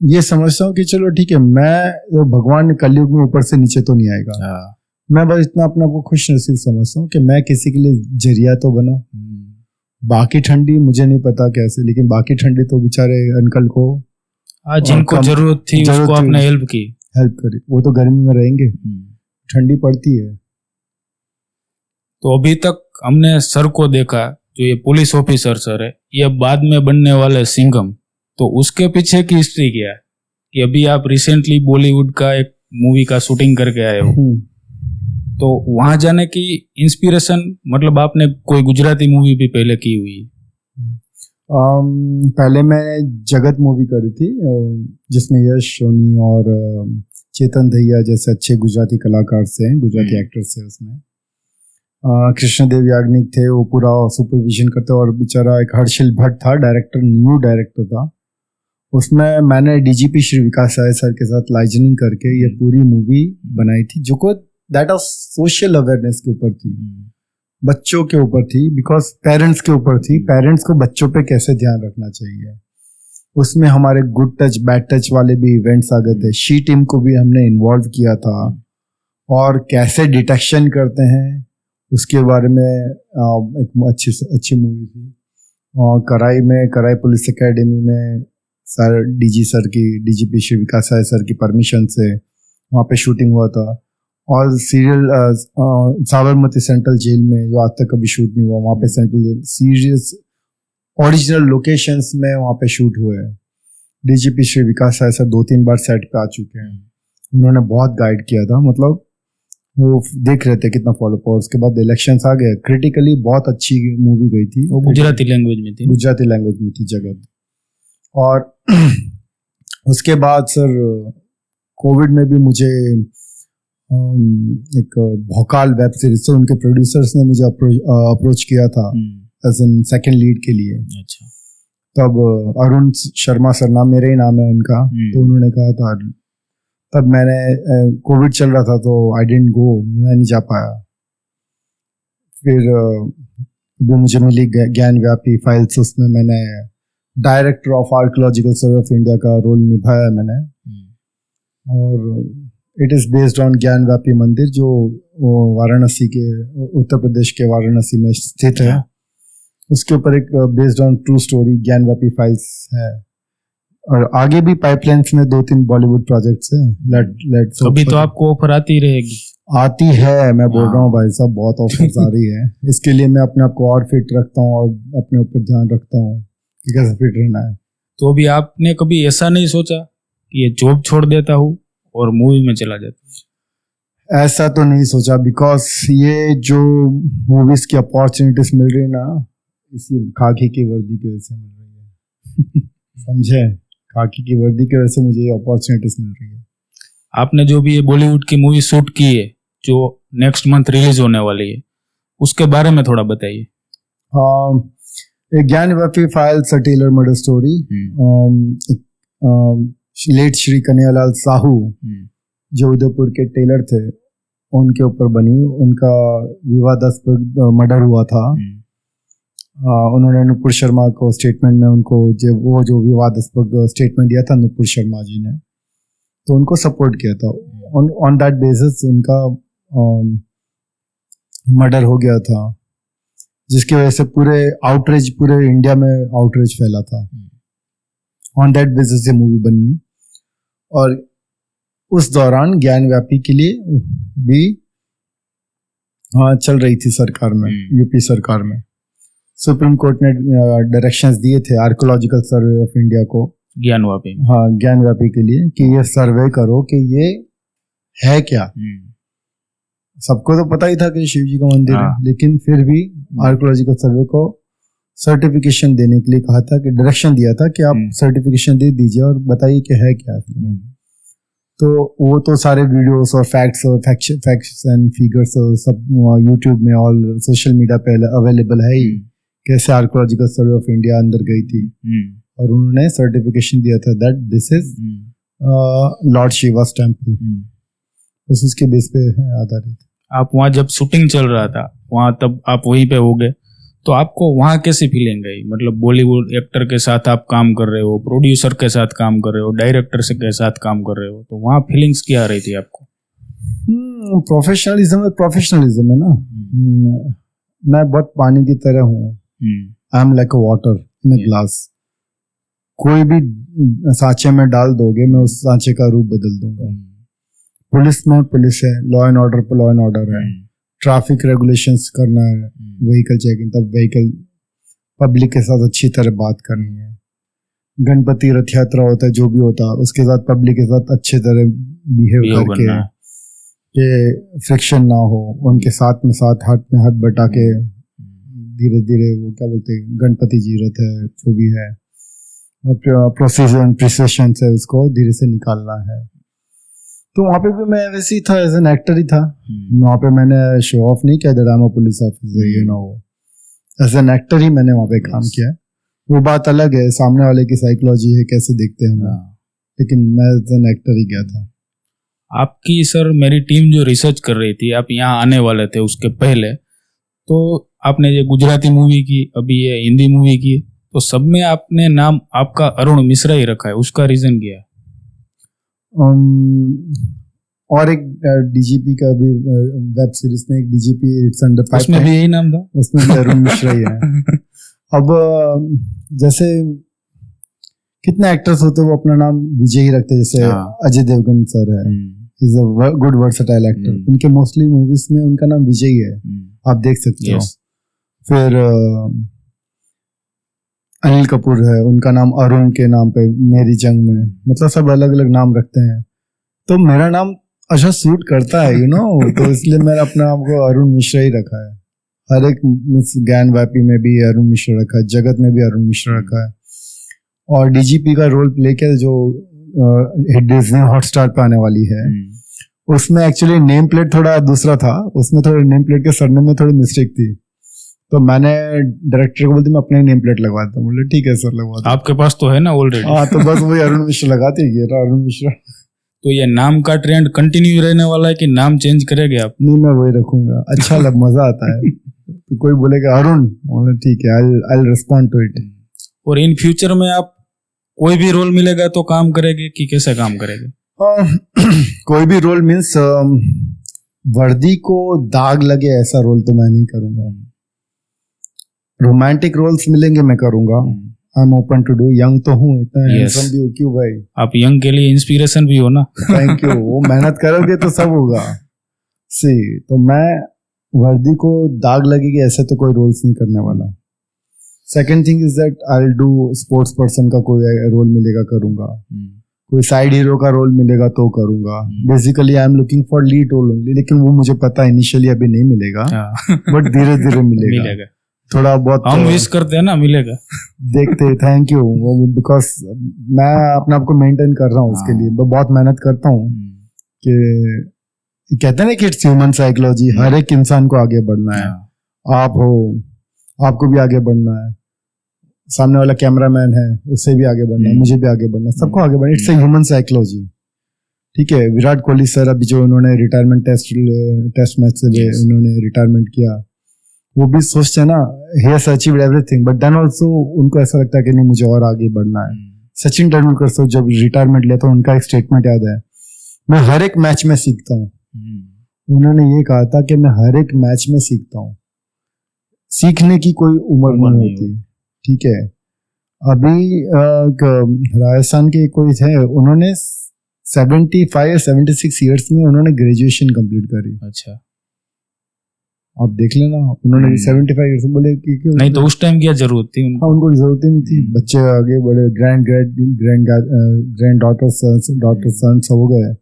ये समझता हूँ कि चलो ठीक है, मैं भगवान कलयुग में ऊपर से नीचे तो नहीं आएगा। मैं बस इतना अपने आप को खुश नसीब समझता हूँ कि मैं किसी के लिए जरिया तो बना। बाकी ठंडी मुझे नहीं पता कैसे, लेकिन बाकी ठंडी तो बेचारे अंकल को, जिनको जरूरत थी उसको आपने हेल्प करी। वो तो गर्मी में रहेंगे, ठंडी पड़ती है। तो अभी तक हमने सर को देखा, जो ये पुलिस ऑफिसर सर है, ये बाद में बनने वाले सिंघम। तो उसके पीछे की हिस्ट्री क्या है कि अभी आप रिसेंटली बॉलीवुड का एक मूवी का शूटिंग करके आए हो, तो वहां जाने की इंस्पिरेशन, मतलब आपने कोई गुजराती मूवी भी पहले की हुई? पहले मैं जगत मूवी करी थी, जिसमें यश सोनी और चेतन दहिया जैसे अच्छे गुजराती कलाकार से, गुजराती एक्टर्स से। उसमें कृष्णदेव याग्निक थे, वो पूरा सुपरविजन करते, और बेचारा एक हर्षिल भट्ट था डायरेक्टर, न्यू डायरेक्टर था। उसमें मैंने डीजीपी श्री विकास राय सर के साथ लाइजनिंग करके ये पूरी मूवी बनाई थी, जो को दैट ऑफ सोशल अवेयरनेस के ऊपर थी, बच्चों के ऊपर थी, बिकॉज पेरेंट्स के ऊपर थी, पेरेंट्स को बच्चों पे कैसे ध्यान रखना चाहिए। उसमें हमारे गुड टच बैड टच वाले भी इवेंट्स आ गए थे। शी टीम को भी हमने इन्वॉल्व किया था, और कैसे डिटेक्शन करते हैं उसके बारे में एक अच्छी मूवी थी। और कराई पुलिस एकेडमी में sir DGP Shri Vikas Rai sir की परमिशन से वहाँ पे शूटिंग हुआ था। और सीरियल साबरमती सेंट्रल जेल में, जो आज तक कभी शूट नहीं हुआ, वहाँ पे central jail serious original locations में वहाँ पे शूट हुए हैं। डीजीपी श्री विकास राय सर 2-3 बार सेट पे आ चुके हैं, उन्होंने बहुत गाइड किया था। मतलब वो देख रहे थे कितना फॉलो पावर। उसके बाद इलेक्शंस आ गए, क्रिटिकली बहुत अच्छी मूवी गई थी, वो गुजराती लैंग्वेज में थी जगत। और उसके बाद सर कोविड में भी मुझे एक भोकाल वेब सीरीज से उनके प्रोड्यूसर्स ने मुझे अप्रोच किया था एज एन सेकंड लीड के लिए। अच्छा। तब अरुण शर्मा सर, नाम मेरे ही नाम है उनका, तो उन्होंने कहा था। तब मैंने कोविड चल रहा था तो आई डिडंट गो, मैं नहीं जा पाया। फिर वो मुझे मिली ज्ञान व्यापी फाइल्स, उसमें मैंने director of archaeological survey of India का रोल निभाया मैंने। और इट इज बेस्ड ऑन ज्ञान व्यापी मंदिर, जो वाराणसी के, उत्तर प्रदेश के वाराणसी में स्थित है। उसके ऊपर एक बेस्ड ऑन ट्रू स्टोरी ज्ञान व्यापी फाइल्स है। और आगे भी पाइपलाइंस में 2-3 बॉलीवुड प्रोजेक्ट्स हैं। अभी तो आपको ऑफर आती रहेगी। आती है, मैं बोल रहा हूँ भाई साहब, बहुत ऑफर्स आ रही है। इसके लिए मैं अपने आप को और फिट रखता हूँ और अपने ऊपर ध्यान रखता हूँ कि कैसे फिट रहना है। तो अभी आपने कभी ऐसा नहीं सोचा कि ये जॉब छोड़ देता हूँ और मूवी में चला जाता हूँ? ऐसा तो नहीं सोचा, बिकॉज ये जो मूवीज की अपॉर्चुनिटीज मिल रही ना, इसी खाकी की वर्दी की वजह से मिल रही है। समझे? खाकी की वर्दी की वजह से मुझे ये अपॉर्चुनिटीज मिल रही है। आपने जो भी ये बॉलीवुड की मूवी शूट की है, जो नेक्स्ट मंथ रिलीज होने वाली है, उसके बारे में थोड़ा बताइए। एक Gyanvapi files a tailor murder story, late Shri Kanhaiyalal Sahu जो उदयपुर के टेलर थे उनके ऊपर बनी। उनका विवादास्पद मर्डर हुआ था। उन्होंने नुपुर शर्मा को स्टेटमेंट में उनको जो विवादास्पद स्टेटमेंट दिया था नुपुर शर्मा जी ने, तो उनको सपोर्ट किया था। ऑन दैट बेसिस उनका मर्डर हो गया था, जिसकी वजह से पूरे इंडिया में आउटरीच फैला था। ऑन दैट बेसिस ये मूवी बनी है। और उस दौरान ज्ञानव्यापी के लिए भी चल रही थी सरकार में, यूपी सरकार में। सुप्रीम कोर्ट ने डायरेक्शंस दिए थे आर्कोलॉजिकल सर्वे ऑफ इंडिया को, ज्ञानव्यापी के लिए, कि ये सर्वे करो कि ये है क्या। सबको तो पता ही था कि शिव जी का मंदिर है, लेकिन फिर भी आर्कोलॉजिकल सर्वे को सर्टिफिकेशन देने के लिए कहा था, कि डायरेक्शन दिया था कि आप सर्टिफिकेशन दे दीजिए और बताइए कि है क्या। तो वो तो सारे वीडियोस और फैक्ट्स एंड फिगर्स सब यूट्यूब में और सोशल मीडिया पे अवेलेबल है ही, कैसे आर्कोलॉजिकल सर्वे ऑफ इंडिया अंदर गई थी और उन्होंने सर्टिफिकेशन दिया था that this is Lord Shivas temple. बस उसके बेस पे आधारित। आप वहाँ जब शूटिंग चल रहा था वहाँ, तब आप वहीं पे हो गए, तो आपको वहाँ कैसी फीलिंग आई? मतलब बॉलीवुड एक्टर के साथ आप काम कर रहे हो, प्रोड्यूसर के साथ काम कर रहे हो, डायरेक्टर से के साथ काम कर रहे हो, तो वहाँ फीलिंग्स क्या आ रही थी आपको? प्रोफेशनलिज्म है ना। मैं बहुत पानी की तरह हूँ। I am like a water in a glass. कोई भी सांचे में डाल दोगे, मैं उस सांचे का रूप बदल दूंगा। पुलिस में पुलिस है, लॉ एंड ऑर्डर पे लॉ एंड ऑर्डर है, ट्रैफिक रेगुलेशंस करना है, व्हीकल चेकिंग, तब व्हीकल पब्लिक के साथ अच्छी तरह बात करनी है। गणपति रथ यात्रा होता है, जो भी होता है, उसके साथ पब्लिक के साथ अच्छे तरह बिहेव करके कि फ्रिक्शन ना हो, उनके साथ में हाथ में हाथ बटा के धीरे धीरे, वो क्या बोलते हैं, गणपति जी रथ है जो भी है, प्रोसेशन से उसको धीरे से निकालना है। तो वहाँ पे भी मैं वैसे ही था, एज एन एक्टर ही था। वहाँ पे मैंने शो ऑफ नहीं किया that I am a police officer, you know, as an actor ही मैंने वहाँ पे काम किया। वो बात अलग है, सामने वाले की साइकोलॉजी है, कैसे देखते हैं हम, लेकिन मैं एज एन एक्टर ही गया था। आपकी सर मेरी टीम जो रिसर्च कर रही थी, आप यहाँ आने वाले थे उसके पहले, तो आपने ये गुजराती मूवी की, अभी ये हिंदी मूवी की, तो सब में आपने नाम आपका अरुण मिश्रा ही रखा है, उसका रीजन क्या है? और एक डीजीपी का भी वेब सीरीज में एक डीजीपी इट्स अंडर फाइव, उसमें भी यही नाम था, उसमें भी अरुण मिश्रा ही है। अब जैसे कितने एक्टर्स होते हैं वो अपना नाम विजय ही रखते हैं, जैसे अजय देवगन सर है, is a good versatile actor, उनके मोस्टली मूवीज में उनका नाम विजय ही है, आप देख सकते हो। फिर अनिल कपूर है, उनका नाम अरुण के नाम पे मेरी जंग में, मतलब सब अलग अलग नाम रखते हैं। तो मेरा नाम अच्छा सूट करता है, यू नो, तो इसलिए मैंने अपने आप को अरुण मिश्रा ही रखा है। हर एक ज्ञानव्यापी में भी अरुण मिश्रा रखा है, जगत में भी अरुण मिश्रा रखा है। और डीजीपी का रोल प्ले किया जो डिज्नी हॉटस्टार पे आने वाली है, उसमें एक्चुअली नेम प्लेट थोड़ा दूसरा था, उसमें थोड़ा नेम प्लेट के सरनेम में थोड़ी मिस्टेक थी, तो मैंने डायरेक्टर को बोलती मैं अपना ही नेम प्लेट लगवाता हूँ। बोले ठीक है सर, लगवा दो। आपके पास तो है ना ऑलरेडी। हाँ, तो बस वही अरुण मिश्रा लगाते ही, अरुण मिश्रा। तो ये नाम का ट्रेंड कंटिन्यू रहने वाला है कि नाम चेंज करेंगे आप? नहीं, मैं वही रखूंगा, अच्छा मजा आता है। तो कोई बोलेगा अरुण, बोले ठीक है, I will respond to it. और इन फ्यूचर में आप कोई भी रोल मिलेगा तो काम करेंगे कि कैसे काम करेंगे? कोई भी रोल मीन्स वर्दी को दाग लगे ऐसा रोल तो मैं नहीं करूंगा। रोमांटिक रोल्स मिलेंगे मैं करूंगा। I am open to do. Young तो हूँ, इतना हैंडसम भी हूँ, क्यों भाई? आप यंग के लिए इंस्पिरेशन भी हो ना। Thank you. वो मेहनत करोगे तो सब होगा। सी, तो मैं वर्दी को दाग लगेगी ऐसे तो कोई रोल्स नहीं करने वाला। Second thing is that I will do sports person का कोई रोल मिलेगा करूंगा, कोई साइड हीरो का रोल मिलेगा तो करूंगा। Basically I am looking for lead role only, लेकिन वो मुझे पता है इनिशियली अभी नहीं मिलेगा, बट धीरे धीरे मिलेगा। थोड़ा बहुत हम विश करते हैं ना, मिलेगा। देखते हैं। Thank you. बिकॉज मैं अपने आप को मेंटेन कर रहा हूँ, उसके लिए बहुत मेहनत करता हूँ। कि कहते हैं ना कि इट्स ह्यूमन साइकोलॉजी, हर एक इंसान को आगे बढ़ना है आप हो, आपको भी आगे बढ़ना है, सामने वाला कैमरामैन है उससे भी आगे बढ़ना है, मुझे भी आगे बढ़ना है, सबको आगे बढ़ना। It's a human psychology. ठीक है, विराट कोहली सर अभी जो उन्होंने रिटायरमेंट टेस्ट मैच से उन्होंने रिटायरमेंट किया, वो भी सोचते हैं ना, he has achieved everything, but then also उनको ऐसा लगता है कि नहीं मुझे और आगे बढ़ना है। सचिन तेंदुलकर सर जब रिटायरमेंट लिया तो उनका एक स्टेटमेंट याद है, मैं हर एक मैच में सीखता हूँ। उन्होंने ये कहा था कि मैं हर एक मैच में सीखता हूँ, सीखने की कोई उम्र नहीं होती। ठीक है, अभी राजस्थान के कोई थे, उन्होंने 75-76 ईयर्स में उन्होंने ग्रेजुएशन कंप्लीट करी। अच्छा, आप देख लेना, उन्होंने 75 ईयर्स में बोले कि नहीं तो उस टाइम क्या जरूरत थी उनको? हाँ, उनको जरूरत ही नहीं थी। बच्चे आगे बड़े, ग्रैंड डॉटर सन्स हो गए,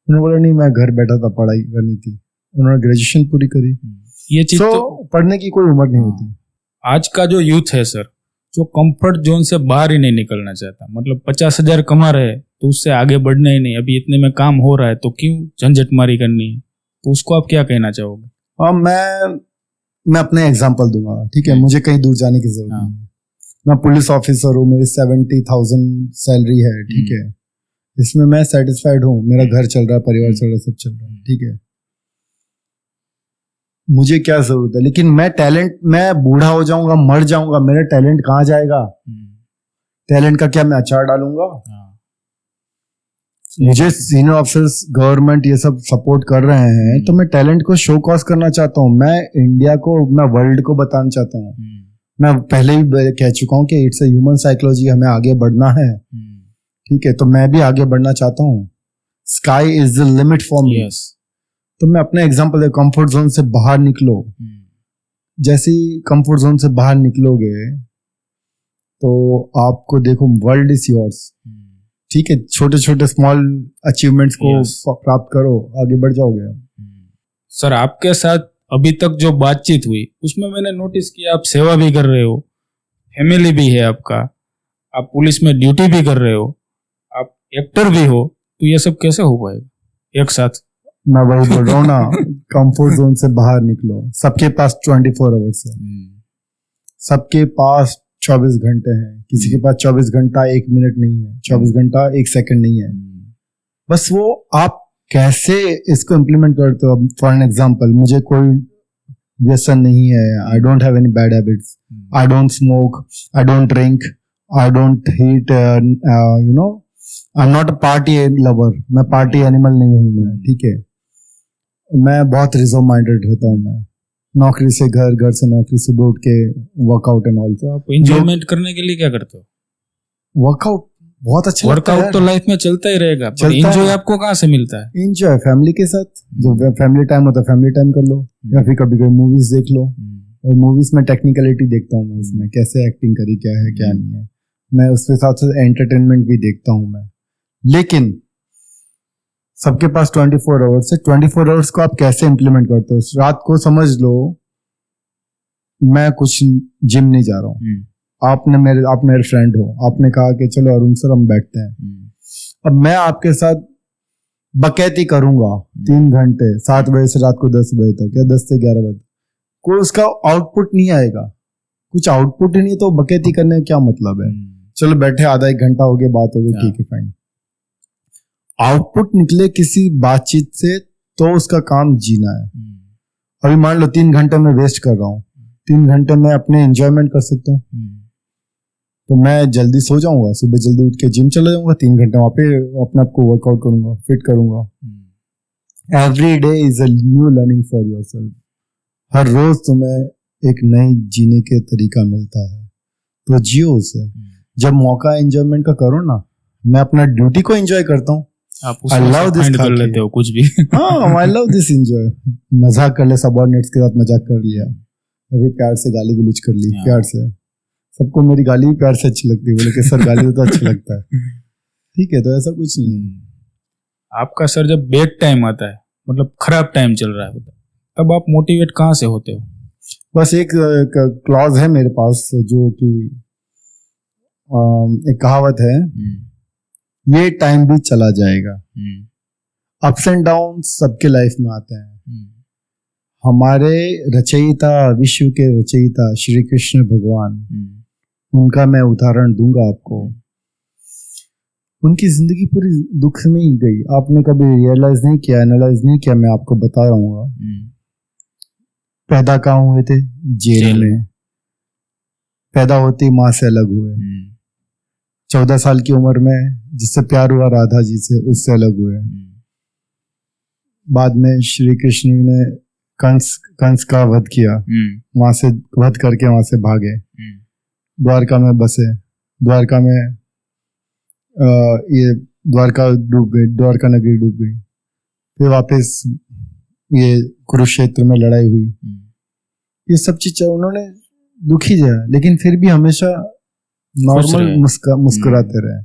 उन्होंने बोला नहीं मैं घर बैठा था, पढ़ाई करनी थी, उन्होंने ग्रेजुएशन पूरी करी। ये चीज तो पढ़ने की कोई उम्र नहीं होती। आज का जो यूथ है सर, जो कंफर्ट जोन से बाहर ही नहीं निकलना चाहता, मतलब 50,000 कमा रहे तो उससे आगे बढ़ना ही नहीं, अभी इतने में काम हो रहा है तो क्यों झंझटमारी करनी है, तो उसको आप क्या कहना चाहोगे? हाँ, मैं अपने एग्जांपल दूंगा। ठीक है, मुझे कहीं दूर जाने की जरूरत नहीं है। मैं पुलिस ऑफिसर हूँ, मेरी 70,000 सैलरी है। ठीक है, इसमें मैं सेटिस्फाइड हूँ, मेरा घर चल रहा है, परिवार चल रहा है, सब चल रहा है। ठीक है, मुझे क्या जरूरत है? लेकिन मैं बूढ़ा हो जाऊंगा, मर जाऊंगा, मेरा टैलेंट कहाँ जाएगा? टैलेंट का क्या मैं अचार डालूंगा? मुझे सीनियर ऑफिसर्स, गवर्नमेंट ये सब सपोर्ट कर रहे हैं तो मैं टैलेंट को शो कॉज करना चाहता हूँ, मैं इंडिया को, मैं वर्ल्ड को बताना चाहता हूँ। मैं पहले ही कह चुका हूँ कि इट्स अ ह्यूमन साइकोलॉजी, हमें आगे बढ़ना है। ठीक है, तो मैं भी आगे बढ़ना चाहता हूँ। Sky is the limit for me. तो मैं अपने एग्जांपल, कंफर्ट जोन से बाहर निकलो। जैसे ही कंफर्ट जोन से बाहर निकलोगे तो आपको देखो वर्ल्ड इज योर्स। ठीक है, छोटे छोटे स्मॉल अचीवमेंट्स को प्राप्त करो, आगे बढ़ जाओगे। सर, आपके साथ अभी तक जो बातचीत हुई उसमें मैंने नोटिस किया आप सेवा भी कर रहे हो, फैमिली भी है आपका, आप पुलिस में ड्यूटी भी कर रहे हो, आप एक्टर भी हो, तो ये सब कैसे हो पाएगा एक साथ? मैं वही बोल रहा हूँ ना, कंफर्ट जोन से बाहर निकलो। सबके पास 24 आवर्स है, सबके पास 24 घंटे हैं, किसी के पास 24 घंटा 1 मिनट नहीं है, 24 घंटा 1 सेकंड नहीं है। बस वो आप कैसे इसको इम्प्लीमेंट करते हो। फॉर एन एग्जांपल, मुझे कोई व्यसन नहीं है, I don't have any bad habits, I don't smoke, I don't drink, I don't heat, I am not a party lover, मैं पार्टी एनिमल नहीं हूँ मैं। ठीक है, मैं बहुत रिजर्व माइंडेड रहता हूँ। मैं नौकरी से घर, घर से नौकरी, सुबह उठ के वर्कआउट एंड ऑल। तो आप एंजॉयमेंट करने के लिए क्या करते हो? वर्कआउट बहुत अच्छा लगता है। वर्कआउट तो लाइफ में चलता ही रहेगा, पर एंजॉय आपको कहाँ से मिलता है? एंजॉय फैमिली के साथ, जो फैमिली टाइम होता है फैमिली टाइम कर लो, या फिर कभी कभी मूवीज देख लो। और मूवीज में टेक्निकलिटी देखता हूँ मैं, उसमें कैसे एक्टिंग करी, क्या है क्या नहीं है, मैं उसके साथ साथ एंटरटेनमेंट भी देखता हूँ मैं। लेकिन सबके पास 24 आवर्स है, 24 आवर्स को आप कैसे इंप्लीमेंट करते हो? रात को समझ लो मैं कुछ जिम नहीं जा रहा हूँ, आप मेरे फ्रेंड हो, आपने कहा कि चलो अरुण सर हम बैठते हैं। अब मैं आपके साथ बकैती करूंगा 3 घंटे, 7 बजे से रात को 10 बजे तक, या 10 से 11 बजे, कोई उसका आउटपुट नहीं आएगा, कुछ आउटपुट ही नहीं, तो बकैती करने का क्या मतलब है? चलो बैठे, आधा 1 घंटा हो गया, बात हो गई, ठीक है फाइन। आउटपुट निकले किसी बातचीत से तो उसका काम जीना है। अभी मान लो 3 घंटे में वेस्ट कर रहा हूँ, 3 घंटे में अपने एंजॉयमेंट कर सकता हूँ, तो मैं जल्दी सो जाऊंगा, सुबह जल्दी उठ के जिम चला जाऊंगा, 3 घंटे वहां पे अपने आप को वर्कआउट करूंगा, फिट करूंगा। Every day is a new learning for yourself. हर रोज तुम्हें एक नई जीने के तरीका मिलता है, तो जियो उसे। जब मौका एंजॉयमेंट का करो ना, मैं अपना ड्यूटी को एंजॉय करता हूँ। I love this कर लेते हो कुछ भी। हाँ, I love this enjoy। मजाक कर ले, सबऑर्डिनेट्स के साथ मजाक कर लिया, अभी प्यार से गाली गलौज कर ली, प्यार से। सबको मेरी गाली भी प्यार से अच्छी लगती है, बोले कि सर गाली तो अच्छा लगता है। ठीक है, तो ऐसा कुछ नहीं है। आपका सर जब बैड टाइम आता है, मतलब खराब टाइम चल रहा है, तब आप मोटिवेट कहाँ से होते हो? बस एक क्लॉज है मेरे पास, जो कि एक कहावत है, ये टाइम भी चला जाएगा। अप्स एंड डाउन सबके लाइफ में आते हैं, हमारे रचयिता, विश्व के रचयिता श्री कृष्ण भगवान, उनका मैं उदाहरण दूंगा आपको। उनकी जिंदगी पूरी दुख में ही गई। आपने कभी रियलाइज नहीं किया, एनालाइज नहीं किया, मैं आपको बता रहा हूँ। पैदा कहाँ हुए थे? जेल में। पैदा होते ही माँ से अलग हुए। 14 साल की उम्र में जिससे प्यार हुआ राधा जी से, उससे अलग हुए। बाद में श्री कृष्ण ने कंस का वध किया, वहां से वध करके वहां से भागे, द्वारका में बसे। द्वारका में ये द्वारका डूब गई, द्वारका नगरी डूब गई। फिर वापस ये कुरुक्षेत्र में लड़ाई हुई। ये सब चीजें उन्होंने दुखी दिया, लेकिन फिर भी हमेशा नॉर्मल मुस्कुराते रहे।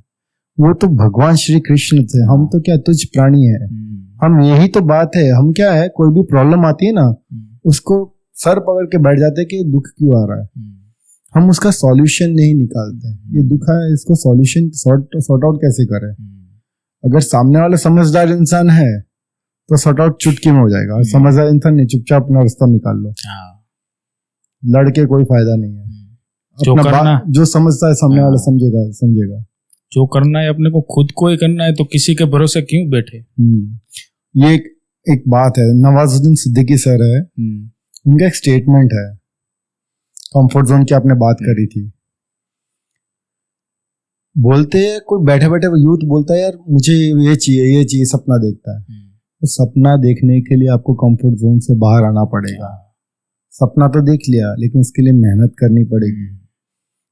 वो तो भगवान श्री कृष्ण थे, हम तो क्या तुच्छ प्राणी है। हम यही तो बात है, हम क्या है, कोई भी प्रॉब्लम आती है ना, उसको सर पकड़ के बैठ जाते कि दुख क्यों आ रहा है, हम उसका सॉल्यूशन नहीं निकालते। ये दुख है, इसको सॉल्यूशन सॉर्ट आउट कैसे करें। अगर सामने वाला समझदार इंसान है तो सॉर्ट आउट चुटकी में हो जाएगा। समझदार इंसान नहीं, चुपचाप अपना रास्ता निकाल लो, लड़के कोई फायदा नहीं है। जो समझता है सामने वाला समझेगा। जो करना है अपने को खुद को ही करना है, तो किसी के भरोसे क्यों बैठे। ये एक बात है, नवाजुद्दीन सिद्दीकी सर है, उनका एक स्टेटमेंट है, कंफर्ट जोन की आपने बात करी थी। बोलते हैं कोई बैठे बैठे यूथ बोलता है यार मुझे ये चाहिए, सपना देखता है। तो सपना देखने के लिए आपको कंफर्ट जोन से बाहर आना पड़ेगा। सपना तो देख लिया, लेकिन उसके लिए मेहनत करनी पड़ेगी।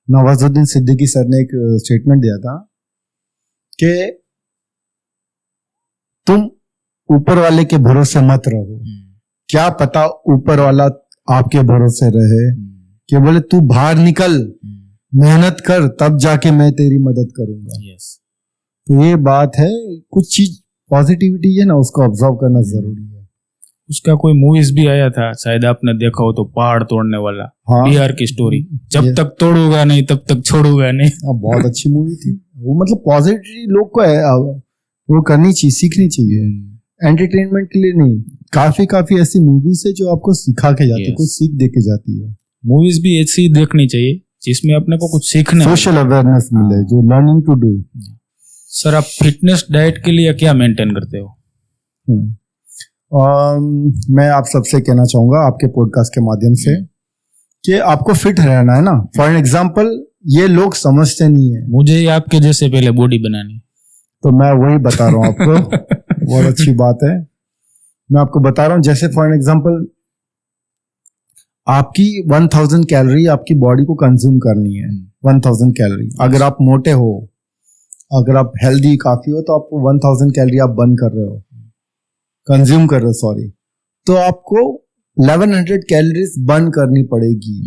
नवाजुद्दीन सिद्दीकी सर ने एक स्टेटमेंट दिया था कि तुम ऊपर वाले के भरोसे मत रहो, क्या पता ऊपर वाला आपके भरोसे रहे। कि बोले तू बाहर निकल, मेहनत कर, तब जाके मैं तेरी मदद करूंगा। तो ये बात है, कुछ चीज पॉजिटिविटी है ना, उसको ऑब्जर्व करना जरूरी है। उसका कोई मूवीज भी आया था, शायद आपने देखा हो तो, पहाड़ तोड़ने वाला। हाँ, बिहार की स्टोरी, जब तक तोड़ूंगा नहीं तब तक छोड़ूंगा नहीं। बहुत अच्छी मूवी थी वो। मतलब पॉजिटिव लोग को है वो करनी चाहिए, सीखनी चाहिए, एंटरटेनमेंट के लिए नहीं। काफी ऐसी मूवीज है जो आपको सिखा के जाती है, कुछ सीख दे के जाती है। मूवीज भी ऐसी देखनी चाहिए जिसमें अपने को कुछ सीखने, सोशल अवेयरनेस मिले, जो लर्निंग टू डू। सर, आप फिटनेस डाइट के लिए क्या मेंटेन करते हो? मैं आप सबसे कहना चाहूंगा आपके पॉडकास्ट के माध्यम से कि आपको फिट रहना है ना। फॉर एग्जांपल, ये लोग समझते नहीं है। मुझे ही आपके जैसे पहले बॉडी बनानी, तो मैं वही बता रहा हूँ आपको। बहुत अच्छी बात है, मैं आपको बता रहा हूँ। जैसे फॉर एग्जांपल, आपकी 1000 कैलोरी आपकी बॉडी को कंज्यूम करनी है। 1000 कैलोरी। अगर आप मोटे हो, अगर आप हेल्दी काफी हो, तो आपको 1000 कैलोरी आप बर्न कर रहे हो, कंज्यूम कर रहे हो, सॉरी। तो आपको 1100 कैलोरीज बर्न करनी पड़ेगी,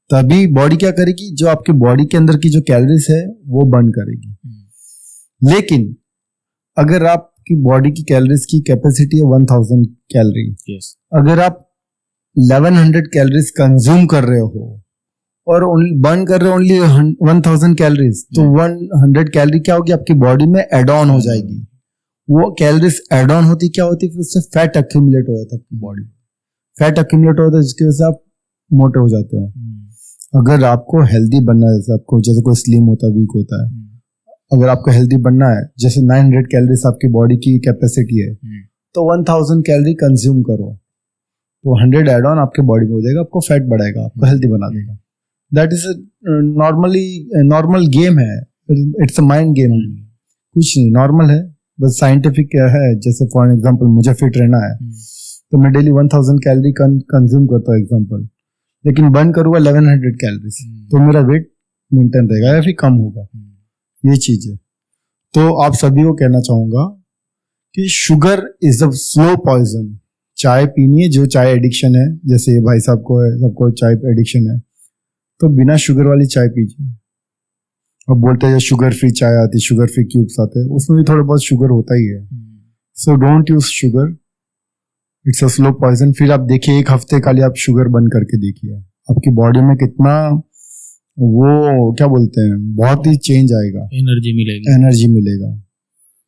तभी बॉडी क्या करेगी, जो आपके बॉडी के अंदर की जो कैलोरीज है वो बर्न करेगी। लेकिन अगर आपकी बॉडी की कैलोरीज की कैपेसिटी है 1000 कैलोरी, अगर आप 1100 कैलोरीज कंज्यूम कर रहे हो और बर्न कर रहे हो ओनली 1000 कैलोरीज, तो 100 कैलोरी क्या होगी, आपकी बॉडी में एड ऑन हो जाएगी। वो कैलोरीज एड ऑन होती क्या होती, फिर उससे फैट अक्यूमुलेट हो जाता है आपकी बॉडी। फैट अक्यूमुलेट होता है, जिसकी वजह से आप मोटे हो जाते हो। अगर आपको हेल्दी बनना है, जैसे आपको, जैसे कोई स्लिम होता है, वीक होता है, अगर आपको हेल्दी बनना है, जैसे 900 कैलोरीज आपकी बॉडी की कैपेसिटी है, तो 1000 कैलोरी कंज्यूम करो, तो 100 एड ऑन आपके बॉडी में हो जाएगा, आपको फैट बढ़ाएगा, आपको हेल्दी बना देगा। दैट इज नॉर्मल गेम है, इट्स अ माइंड गेम। कुछ नहीं, नॉर्मल है, बस साइंटिफिक है। जैसे फॉर एग्जांपल, मुझे फिट रहना है तो मैं डेली 1000 कैलोरी कंज्यूम करता हूँ एग्जांपल, लेकिन बर्न करूंगा 1100 कैलोरीज, तो मेरा वेट मेंटेन रहेगा या फिर कम होगा। ये चीज है। तो आप सभी को कहना चाहूंगा कि sugar is a slow poison. चाय पीनी है, जो चाय एडिक्शन है, जैसे भाई साहब को है, सबको चाय एडिक्शन है, तो बिना शुगर वाली चाय पीजिए। अब बोलते हैं शुगर फ्री चाय आती, शुगर फ्री क्यूब्स आते हैं, उसमें भी थोड़ा बहुत शुगर होता ही है। So don't use sugar, it's a slow poison. फिर आप देखिए, एक हफ्ते का लिए आप शुगर बंद करके देखिए, आपकी बॉडी में कितना वो क्या बोलते हैं, बहुत ही चेंज आएगा, एनर्जी मिलेगा।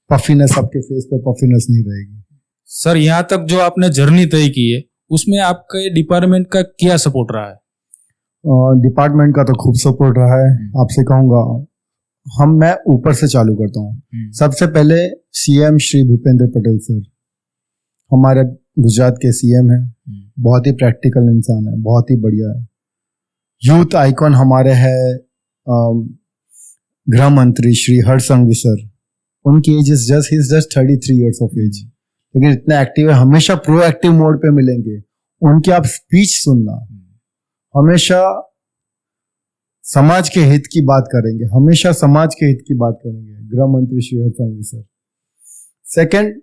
पफिनेस, आपके फेस पे पफिनेस नहीं रहेगी। सर, यहाँ तक जो आपने जर्नी तय की है उसमें आपके डिपार्टमेंट का क्या सपोर्ट रहा है? डिपार्टमेंट का तो खूब सपोर्ट रहा है। आपसे कहूँगा मैं ऊपर से चालू करता हूँ। सबसे पहले सीएम श्री भूपेंद्र पटेल सर हमारे गुजरात के सीएम हैं, बहुत ही प्रैक्टिकल इंसान है, बहुत ही बढ़िया है। यूथ आइकॉन हमारे हैं गृह मंत्री श्री हर्ष संघवी सर, उनकी age is just 33 years of age, लेकिन इतना एक्टिव है, हमेशा प्रोएक्टिव मोड पे मिलेंगे। उनकी आप स्पीच सुनना, हमेशा समाज के हित की बात करेंगे, हमेशा समाज के हित की बात करेंगे, गृह मंत्री Shri Harsh Sanghavi sir. Second,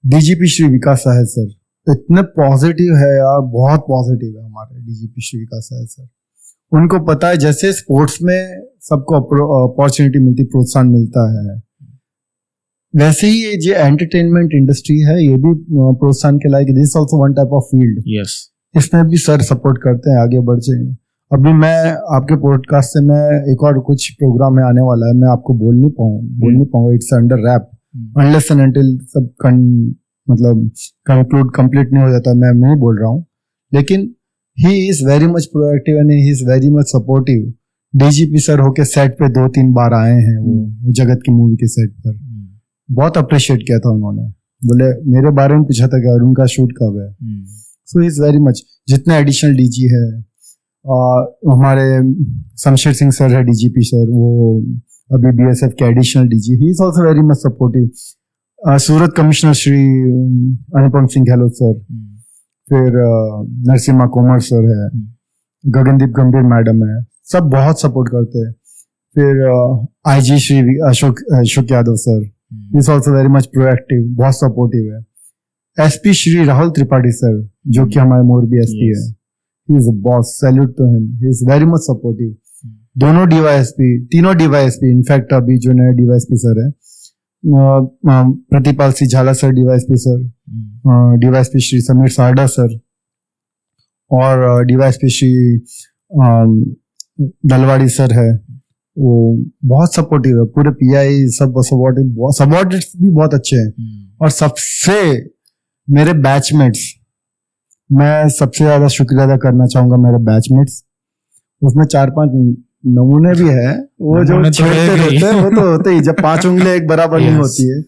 DGP Shri Vikas Sahay sir, इतने पॉजिटिव है यार, बहुत पॉजिटिव है हमारे डीजीपी श्री विकास सहाय सर। उनको पता है जैसे स्पोर्ट्स में सबको अपॉर्चुनिटी मिलती, प्रोत्साहन मिलता है, वैसे ही ये जो एंटरटेनमेंट इंडस्ट्री है ये भी प्रोत्साहन के लायक। This also one type of field. Yes, इसमें भी सर सपोर्ट करते हैं, आगे बढ़ जाएंगे। अभी मैं आपके पॉडकास्ट से मैं एक और कुछ प्रोग्राम में आने वाला है, मैं आपको बोल नहीं पाऊंगा, it's under wrap, unless and until सब कंप्लीट नहीं हो जाता, मैं नहीं बोल रहा हूँ। लेकिन he is very much proactive and he is very much supportive. DGP sir होके सेट पे 2-3 बार आए हैं, वो जगत की मूवी के सेट पर, बहुत अप्रिशिएट किया था उन्होंने, बोले मेरे बारे में पूछा था कि अरुण का शूट कब है। सो ही इज वेरी मच। जितने एडिशनल डीजी है, हमारे शमशेर सिंह सर है डीजीपी सर, वो अभी बीएसएफ के additional DG, he is also very much supportive. Surat commissioner Shri Anupam Singh Gehlot sir, फिर नरसिम्हा कोमर सर है, गगनदीप गंभीर मैडम है, सब बहुत सपोर्ट करते हैं। फिर IG Shri Ashok Yadav sir, is also very much proactive, बहुत सपोर्टिव है। एसपी श्री राहुल त्रिपाठी सर, जो कि हमारे मोरबी एसपी है, he is a boss, salute to him, he is very much supportive. दोनों डीवाईएसपी, तीनों डीवाईएसपी, इनफैक्ट अभी जो नए डीवाईएसपी सर है, Pratipal Singh Jhala sir DYSP sir, DYSP Shri Samir Sarda sir, और डीवाईएसपी श्री दलवाड़ी सर है, वो बहुत सपोर्टिव है। पूरे पीआई सब सबऑर्डिनेट्स भी बहुत अच्छे हैं। और सबसे मेरे बैचमेट्स, मैं सबसे ज्यादा शुक्रिया अदा करना चाहूंगा मेरे बैचमेट्स, उसमें 4-5 नमूने भी है, वो जो छेड़ते रहते हैं, वो तो होते ही, जब 5 उंगलियां एक बराबर नहीं होती है।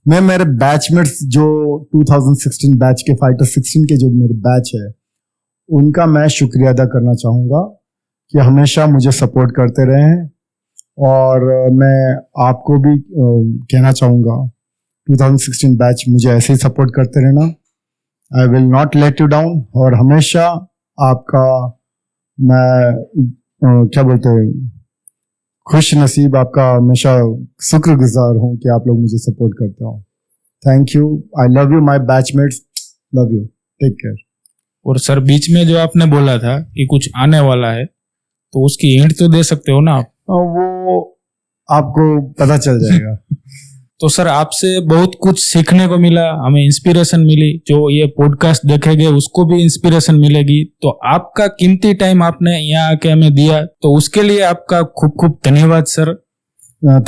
मैं मेरे बैचमेट्स जो 2016 बैच के, फाइटर 16 के जो मेरे बैच है, उनका मैं शुक्रिया अदा करना चाहूंगा कि हमेशा मुझे सपोर्ट करते रहे हैं। और मैं आपको भी कहना चाहूंगा 2016 बैच मुझे ऐसे ही सपोर्ट करते रहना, I will not let you down. और हमेशा आपका मैं क्या बोलते हैं, खुश नसीब, आपका हमेशा शुक्रगुजार हूं कि आप लोग मुझे सपोर्ट करते हो। Thank you, I love you my batchmates, love you, take care. और सर बीच में जो आपने बोला था कि कुछ आने वाला है, तो उसकी हिंट तो दे सकते हो ना आप? वो आपको पता चल जाएगा। तो सर आपसे बहुत कुछ सीखने को मिला, हमें इंस्पिरेशन मिली, जो ये पॉडकास्ट देखेंगे उसको भी इंस्पिरेशन मिलेगी। तो आपका कीमती टाइम आपने यहाँ आके हमें दिया, तो उसके लिए आपका खूब खूब धन्यवाद सर।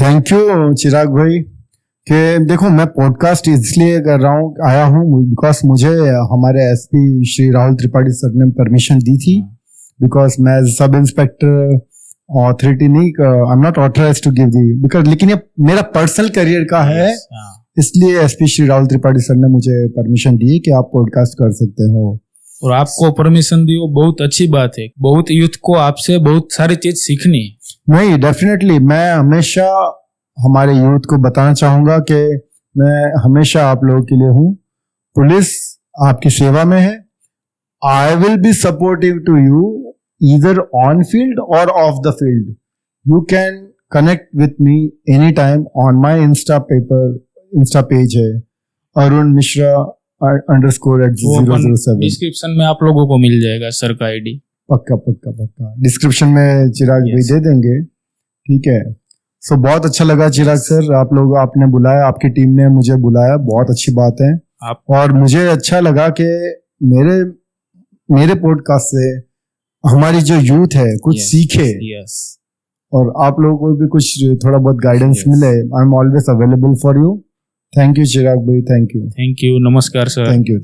थैंक यू चिराग भाई, कि देखो मैं पॉडकास्ट इसलिए कर रहा हूँ, आया हूँ बिकॉज मुझे हमारे एसपी श्री राहुल त्रिपाठी सर ने परमिशन दी थी, बिकॉज मैं सब इंस्पेक्टर ऑथोरिटी नहीं, I am not authorized to give the, because लेकिन ये मेरा पर्सनल करियर का है, इसलिए एसपी श्री राहुल त्रिपाठी सर ने मुझे परमिशन दी कि आप पॉडकास्ट कर सकते हो। और आपको परमिशन दी, वो बहुत अच्छी बात है। बहुत यूथ को आपसे बहुत सारी चीज सीखनी है। नहीं, डेफिनेटली मैं हमेशा हमारे यूथ को बताना चाहूंगा कि मैं हमेशा आप लोगों के लिए हूँ, पुलिस आपकी सेवा में है। I will be supportive to you either on field or off the field. You can connect with me anytime on my Insta page है अरुण मिश्रा _@007। डिस्क्रिप्शन में आप लोगों को मिल जाएगा सर का आईडी। पक्का डिस्क्रिप्शन में चिराग भी दे देंगे, ठीक है। सो बहुत अच्छा लगा चिराग सर, आप लोग आपने बुलाया, आपकी टीम ने मुझे बुलाया, बहुत अच्छी बात है। और मुझे अच्छा लगा कि मेरे पॉडकास्ट से हमारी जो यूथ है कुछ सीखे, और आप लोगों को भी कुछ थोड़ा बहुत गाइडेंस मिले। I am always available for you. Thank you Chirag भाई, थैंक यू। नमस्कार सर। Thank you.